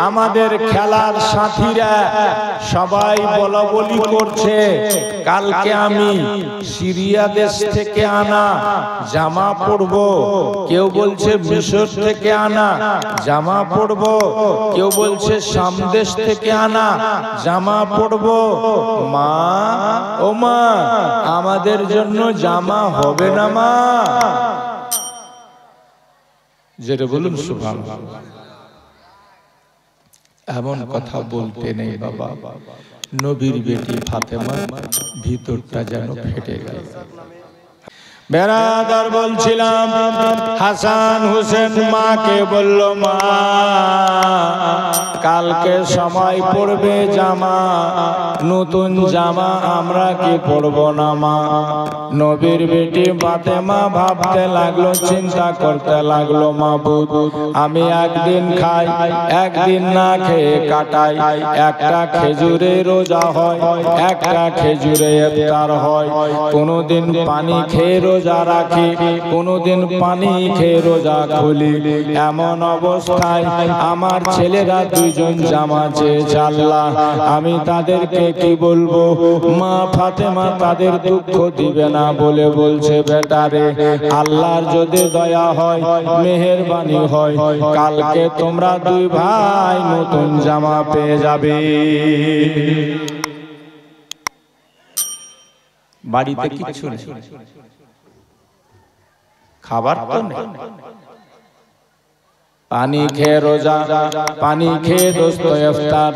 আমাদের খেলার সাথীরা সবাই বলাবলি করছে কালকে আমি সিরিয়া দেশ থেকে আনা জামা পরবো, কেউ বলছে মিশর থেকে আনা জামা পরবো, কেউ বলছে শাম দেশ থেকে আনা জামা পরবো। মা, ও মা, আমাদের জন্য জামা হবে না মা? যেটা বলুন সুবহানাল্লাহ। এমন কথা বলতে নেই বাবা। নবীর বেটি ফাতেমা ভিতরটা যেন ফেটে গেল। বেরাদার বলছিলাম, হাসান হোসেন মাকে বলল, মা কালকে সময় পড়বে জামা, নতুন জামা আমরা কি পরব না মা? নবীর বেটি ফাতেমা ভাবতে লাগলো, চিন্তা করতে লাগলো, মাবুদ আমি একদিন খাই, একদিন না খেয়ে কাটাই, একটা খেজুরে রোজা হয়, একটা খেজুরে ইফতার হয়, কোনদিন পানি খেয়ে রোজা রাখি, কোনদিন পানি খেয়ে রোজা খুলি, এমন অবস্থায় আমার ছেলেরা দুইজন জামা চেয়েছে, আল্লাহ আমি তাদেরকে কি বলবো? মা ফাতেমা তাদের দুঃখ দিবে না বলে বলছে, বেটারে আল্লাহর যদি দয়া হয়, মেহেরবানি হয়, কালকে তোমরা দুই ভাই নতুন জামা পেয়ে যাবে। বাড়িতে কিচ্ছু নেই, খাবার তো নেই, পানি খেয়ে রোজা, পানি খেয়ে দোস্ত ইফতার।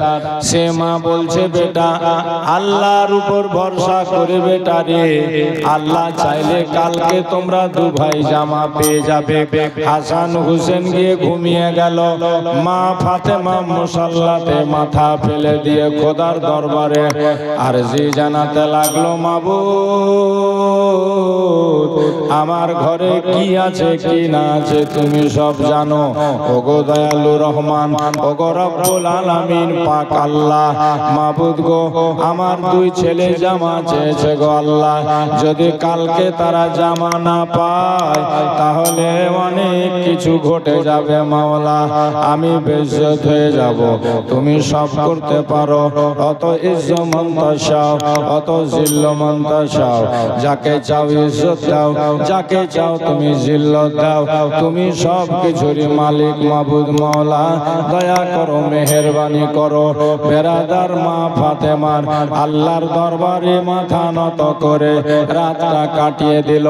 সে মা বলছে, বেটা আল্লাহর উপর ভরসা করে বেটা রে, আল্লাহ চাইলে কালকে তোমরা দু ভাই জামা পেয়ে যাবে। হাসান হোসেন গিয়ে ঘুমিয়ে গেল। মা ফাতেমা মুসাল্লাতে মাথা ফেলে দিয়ে খোদার দরবারে আরজি জানাতে লাগলো, মাবুদ আমার ঘরে কি আছে কি না আছে তুমি সব জানো, ওগো দয়ালু রহমান, ওগো রব্বুল আলামিন পাক আল্লাহ, মাবুদ গো আমার দুই ছেলে জামা চেয়েছে গো আল্লাহ, যদি কালকে তারা জামা না পায় তাহলে অনেক কিছু ঘটে যাবে মাওলা, আমি বেইজ্জত হয়ে যাব। তুমি সব করতে পারো, অত ইজ্জত মন্তাসাও, অত জিল্ল মন্তাসাও, যাকে চাও ইজ্জত দাও, যাকে চাও তুমি জিল্লত দাও, তুমি সব কিছুরই মালিক মালিক মাবুদ মাওলা দয়া করো মেহেরবানি করো বেরাদার মা ফাতেমার আল্লাহর দরবারে মাথা নত করে রাতটা কাটিয়ে দিল।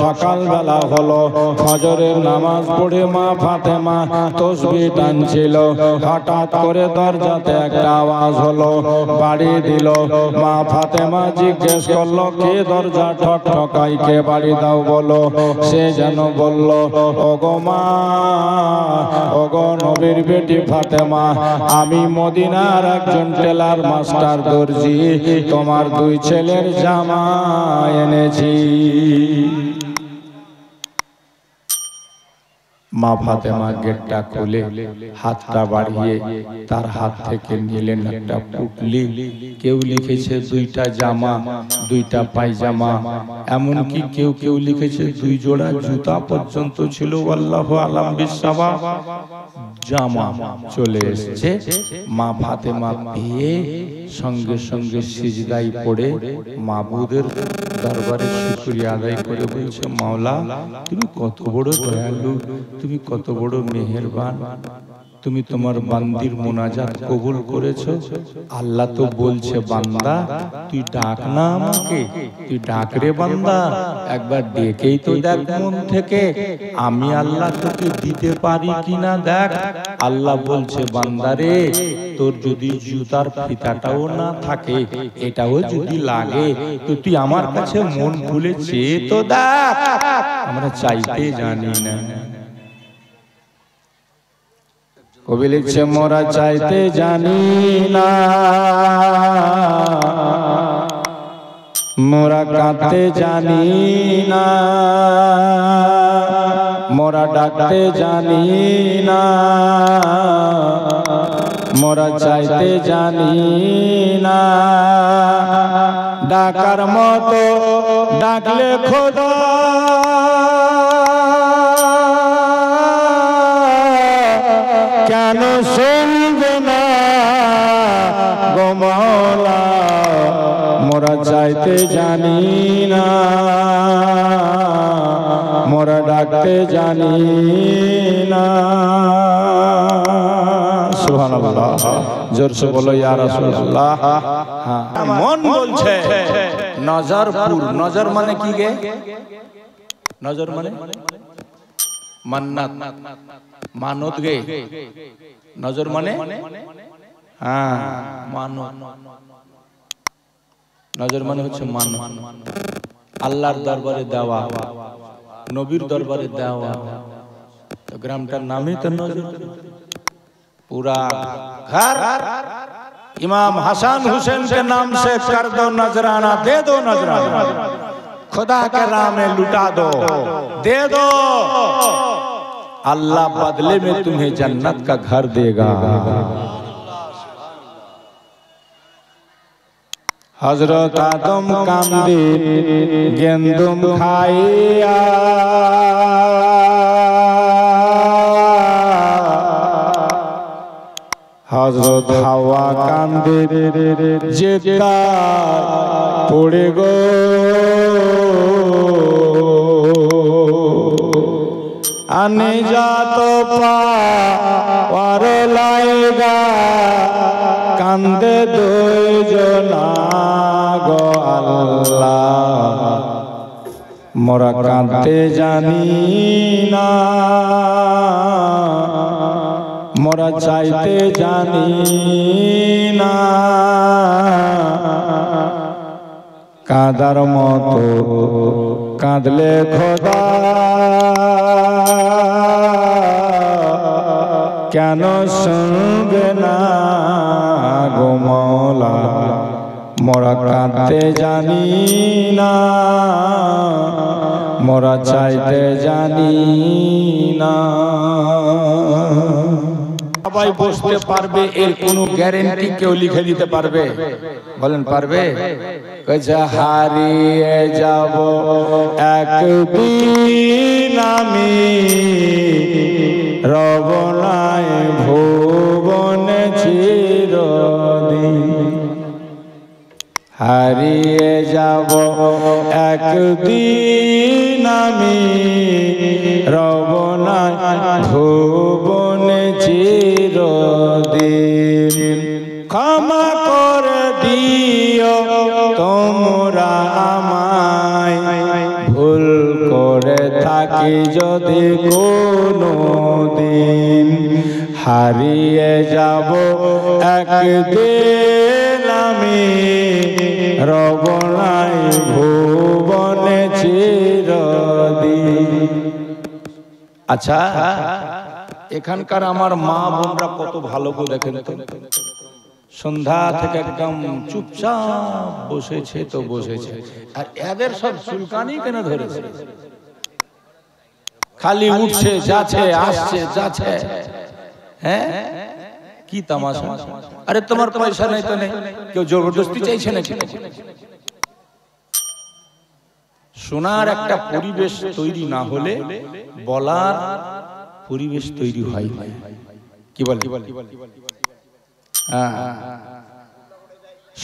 সকালবেলা হলো, ফজরের নামাজ পড়ে মা ফাতেমা তসবিহ টানছিল। হঠাৎ করে দরজাতে একটা আওয়াজ হলো, বাড়ি দিল। মা ফাতেমা জিজ্ঞেস করলো কে দরজা ঠকঠকাই, কে বাড়ি দাও বলো। সে যেন বলল ওগো মা, ওগো নবীর বেটি ফাতেমা, আমি মদিনার একজন টেলার মাস্টার দর্জি, তোমার দুই ছেলের জামা এনেছি। মা ফাতেমা গেটটা খুলে হাতটা বাড়িয়ে তার হাত থেকে নিলেন একটা পুটলি। কেউ লিখেছে দুইটা জামা, দুইটা পায়জামা, এমনকি কেউ কেউ লিখেছে দুই জোড়া জুতা পর্যন্ত ছিল। আল্লাহু আলাম বিসসাওয়া। জামা চলে এসেছে। মা ফাতেমা পেয়ে সঙ্গে সঙ্গে সিজদায় পড়ে মাবুদের দরবারে শুকরিয়া আদায় করে বলছে, মাওলা তুমি কত বড় দয়ালু, তুমি কত বড় মেহেরবান, তুমি তোমার বান্দির মোনাজাত কবুল করেছো। আল্লাহ তো বলছে বান্দা তুই ডাক না আমাকে, তুই ডাক রে বান্দা, একবার ডেকেই তো দেখ মন থেকে, আমি আল্লাহ তোকে দিতে পারি কিনা দেখ। আল্লাহ বলছে বান্দা রে, তোর যদি জুতার ফিতাটাও না থাকে, এটাও যদি লাগে, তো তুই আমার কাছে মন খুলে চেয়ে তো দেখ। আমরা চাইতে জানি না। কবি লিখছে মোরা চাইতে জানি না, মোরা কাঁদতে জানি না, মোরা ডাকতে জানি না, মোরা চাইতে জানি না। ডাকার মতো ডাকলে খোদা কেন শুনবে না গো মাওলা, মোরা চাইতে জানি না, মোরা ডাকতে জানি না। সুবহানাল্লাহ, জোরসে বলো ইয়া রাসূলুল্লাহ। মন বলছে নজরপুর। নজর মানে কি গে? নজর মানে মান্নাত, মানত গে। নজর মানে হ্যাঁ মানত। নজর মানে হচ্ছে মানত, আল্লাহর দরবারে দেওয়া, নবীর দরবারে দেওয়া। তো গ্রামটার নামই তো নজর। पूरा घर इमाम हसन हुसैन के नाम से कर दो नजराना, दे दो नजराना, खुदा के राह में लुटा दो, दे दो, अल्लाह बदले में तुम्हें जन्नत का घर देगा। हजरत आदम कामदे गेंदुम खाइया, हजरत हवा कांदे जेता पड़े गो, आने जा तो पार लाएगा, कांदे दो जना गो अल्लाह, मोरा कांदते जानी ना, मोरा चाहते जानी ना। कादर मतो कांदले खोदा কেন শুনবে না গো মাওলা, মোরা কাঁদতে জানি না, মোরা চাইতে জানি না। সবাই বসতে পারবে এর কোনো গ্যারান্টি কেউ লিখে দিতে পারবে? বলেন পারবে? হারিয়ে যাব একদিন আমি, রব নাই ভুবনে চিরদিন, হারিয়ে যাব একদিন আমি, রব নাই ভুবনে থাকি যদি কোনো দিন, হারিয়ে যাব একদিন আমি, রব নাই ভুবনে চিরদিন। আচ্ছা, এখানকার আমার মা বোনরা কত ভালো করে দেখেন তো, সন্ধ্যা থেকে একদম চুপচাপ বসেছে তো বসেছে, আর এদের সব চুলকানি কেন ধরেছে? খালি উঠছে যাচ্ছে, আসছে যাচ্ছে। হ্যাঁ, কি তামাশা! আরে তোমার পয়সা নেই তো নেই, কেউ জবরদস্তি চাইছে নাকি? শোনার একটা পরিবেশ তৈরি না হলে বলার পরিবেশ তৈরি হয়। কি বল?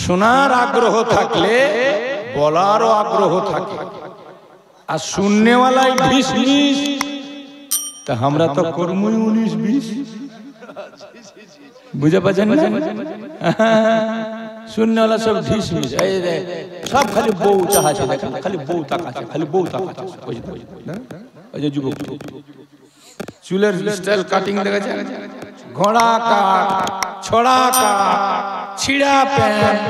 শোনার আগ্রহ থাকলে বলারও আগ্রহ থাকে, আর শুননেওয়ালাই 20-20, তা আমরা তো কর্মই 19-20। বুঝে পাচ্ছেন না? শুননেওয়ালা সব 20-20, সব খালি বউ চাহাছে, দেখেন খালি বউ তাকাচ্ছে, খালি বউ তাকাচ্ছে। ওই যে যুবক, চুলের স্টাইল কাটিং দেখেছে, ঘোড়া কাট, ছড়া কাট, ছিড়া প্যান্ট,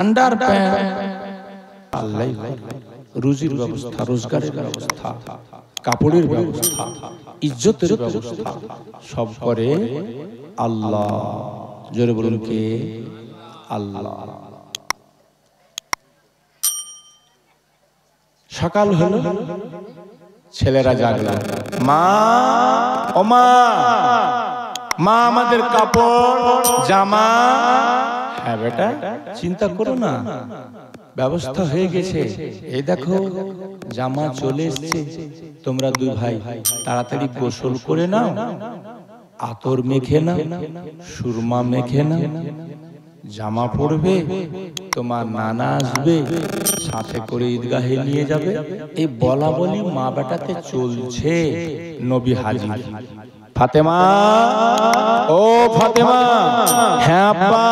আন্ডার প্যান্ট। আল্লাহ রুজির ব্যবস্থা, রোজগারের ব্যবস্থা, কাপড়ের ব্যবস্থা, ইজ্জতের ব্যবস্থা সব করে আল্লাহ। জোরে বলুন কে? আল্লাহ। সকাল হলো, ছেলেরা জাগলো, মা ও মা, মা আমাদের কাপড় জামা। হ্যাঁ বেটা, চিন্তা করো না, ব্যবস্থা হয়ে গেছে। এই দেখো জামা চলে এসছে, তোমরা দুই ভাই তাড়াতাড়ি গোসল করে নাও, আতর মেখে নাও, সুরমা মেখে নাও, জামা পরবে, তোমার নানা আসবে, সাথে করে ঈদগাহে নিয়ে যাবে। এই বলা বলি মা বেটাতে চলছে। নবী হাজির। ফাতেমা, ও ফাতেমা। হ্যাঁ আব্বা।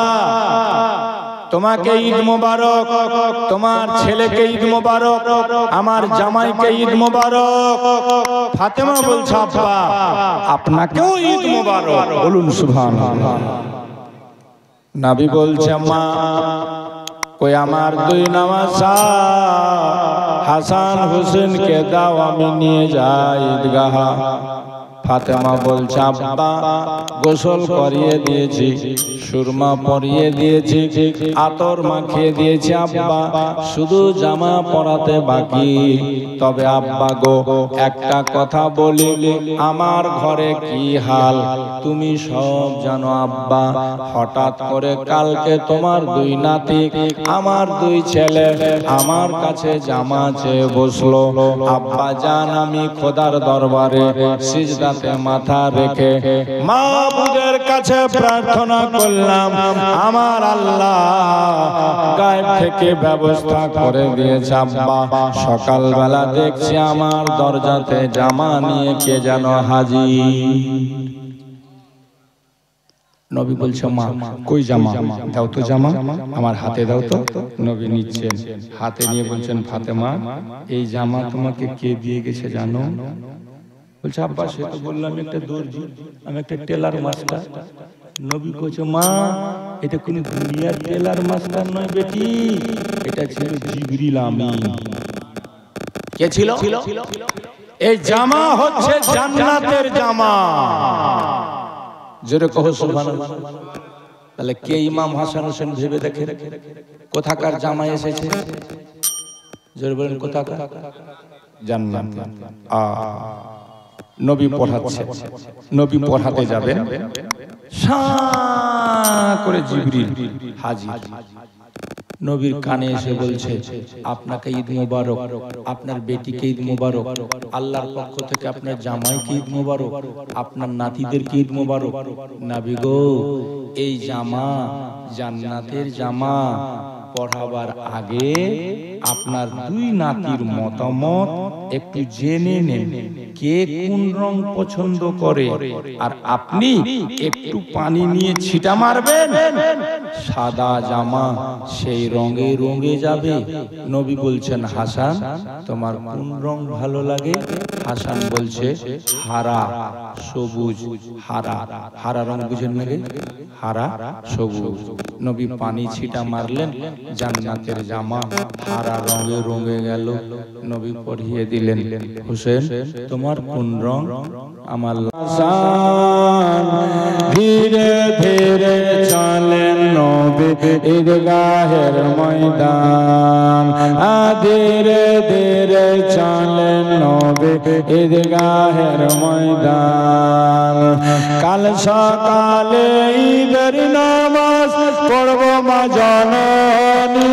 তোমাকে ঈদ মোবারক, তোমার ছেলেকে ঈদ মোবারক, আমার জামাইকে ঈদ মোবারক। ফাতেমা বলছে আব্বা আপনাকেও ঈদ মোবারক। বলুন সুবহানাল্লাহ। নবী বলছে মা, কই আমার দুই নামাজা হাসান হোসেনকে দাও, আমি নিয়ে যাই ঈদগাহ। ফাতেমা বলছে আব্বা গোসল করিয়ে দিয়েছি, সুরমা পরিয়ে দিয়েছি, আতর মাখিয়ে দিয়েছি আব্বা, শুধু জামা পরাতে বাকি। তবে আব্বা গো একটা কথা বলি, আমার ঘরে কি হাল তুমি সব জানো আব্বা। হঠাৎ করে কালকে তোমার দুই নাতি, আমার দুই ছেলে আমার কাছে জামা চেয়ে বসলো। আব্বা জান, আমি খোদার দরবারে সিজদাতে মাথা রেখে মাবুদের কাছে প্রার্থনা করলাম, আমার আল্লাহ গায়েব থেকে ব্যবস্থা করে দিয়েছে আব্বা। সকালবেলা দেখছি আমার দরজাতে জামা নিয়ে কে যেন হাজির। নবী বলছে মা কই জামা, দাও তো জামা, আমার হাতে দাও তো। নবী নিচ্ছেন, হাতে নিয়ে বলছেন ফাতেমা এই জামা তোমাকে কে দিয়ে গেছে জানো? বলছে আব্বা সে তো বললাম একটা দর্জি, আমি একটা টেলার মাস্টার। নবী কইছে মা এটা কোন দুনিয়ার টেলার মাস্টার নয় বেটি, এটা ছিল জিবরিল আমিন। কে ছিল? এই জামা হচ্ছে জান্নাতের জামা। জোরে কहो সুবহানাল্লাহ। তাহলে কে ইমাম হাসান হোসেন ভেবে দেখে কোথাকার জামা এসেছে? জোরে বলেন কোথাকার? জান্নাত। নবী পড়াচ্ছে, নবী পড়াতে যাবেন, সাঁ করে জিবরিল হাজির। নবীর কানে এসে বলছে আপনাকে ঈদ মোবারক, আপনার বেটিকে ঈদ মোবারক, আল্লাহর পক্ষ থেকে আপনার জামাইকে ঈদ মোবারক, আপনার নাতিদেরকে ঈদ মোবারক। নবী গো এই জামা জান্নাতের জামা, পড়াবার আগে আপনার দুই নাতির মতামত একটু জেনে নেন কে কোন রং পছন্দ করে, আর আপনি একটু পানি নিয়ে ছিটা মারবেন, সাদা জামা সেই রঙে রঙে যাবে। নবী বলছেন, হাসান তোমার কোন রং ভালো লাগে? হাসান বলছে, হারা সবুজ। হারা হারা রং বুঝেন নাকি? হারা সবুজ। নবী পানি ছিটা মারলেন, জান্নাতের জামা হারা রঙে রঙে গেল। নবী পরিয়ে দিলেন, হোসেন তোমার কোন রং? আমার হাসান ধীরে ধীরে চলেন নবী ঈদগাহের ময়দান, ধীরে ধীরে চলেন নবী ঈদগাহের ময়দান। কাল সকালে ঈদের নামাজ পড়ব মা জননী,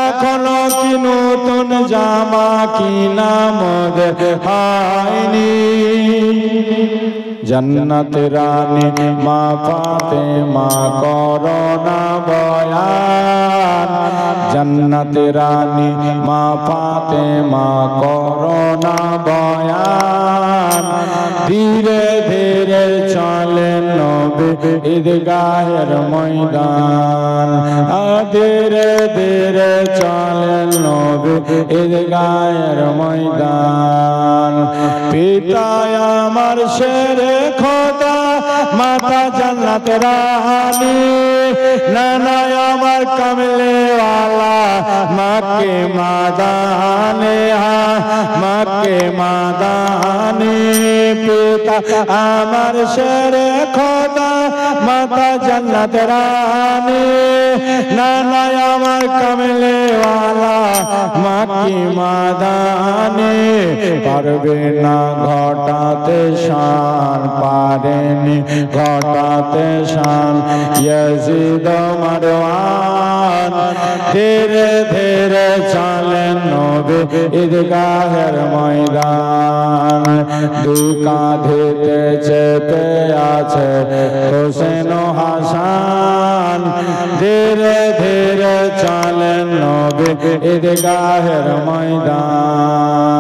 এখনো কি নতুন জামা কিনা মোদের হয়নি। জান্নাত রানী মা ফাতেমা করোনা বয়ান, জান্নাত রানী মা ফাতেমা করোনা বয়ান। ধীরে ধীরে চলেন নবী ঈদগাহের ময়দান, ধীরে ধীরে চলেন নবী ঈদগাহের ময়দান। পিতা আমার শেরে খোদা, মাতা জান্নাত রানী, নানা আমার কমলে ওয়ালা মক্কে মাদানে, মক্কে মাদানে। পিতা আমার শেরে খোদা, মাতা জান্নাত রানী, নানা আমার কমলে ওয়ালা মক্কে মাদানে। পারবে না ঘটাতে শান, পারেনি ঘটাতে শান ইয়াজিদ মারওয়ান। ধীরে ধীরে চলেন নবী ঈদগাহের ময়দান, দুই কাঁধেতে চেপে আছে হোসেন ও হাসান। ধীরে ধীরে চলেন নবী ঈদগাহের ময়দান।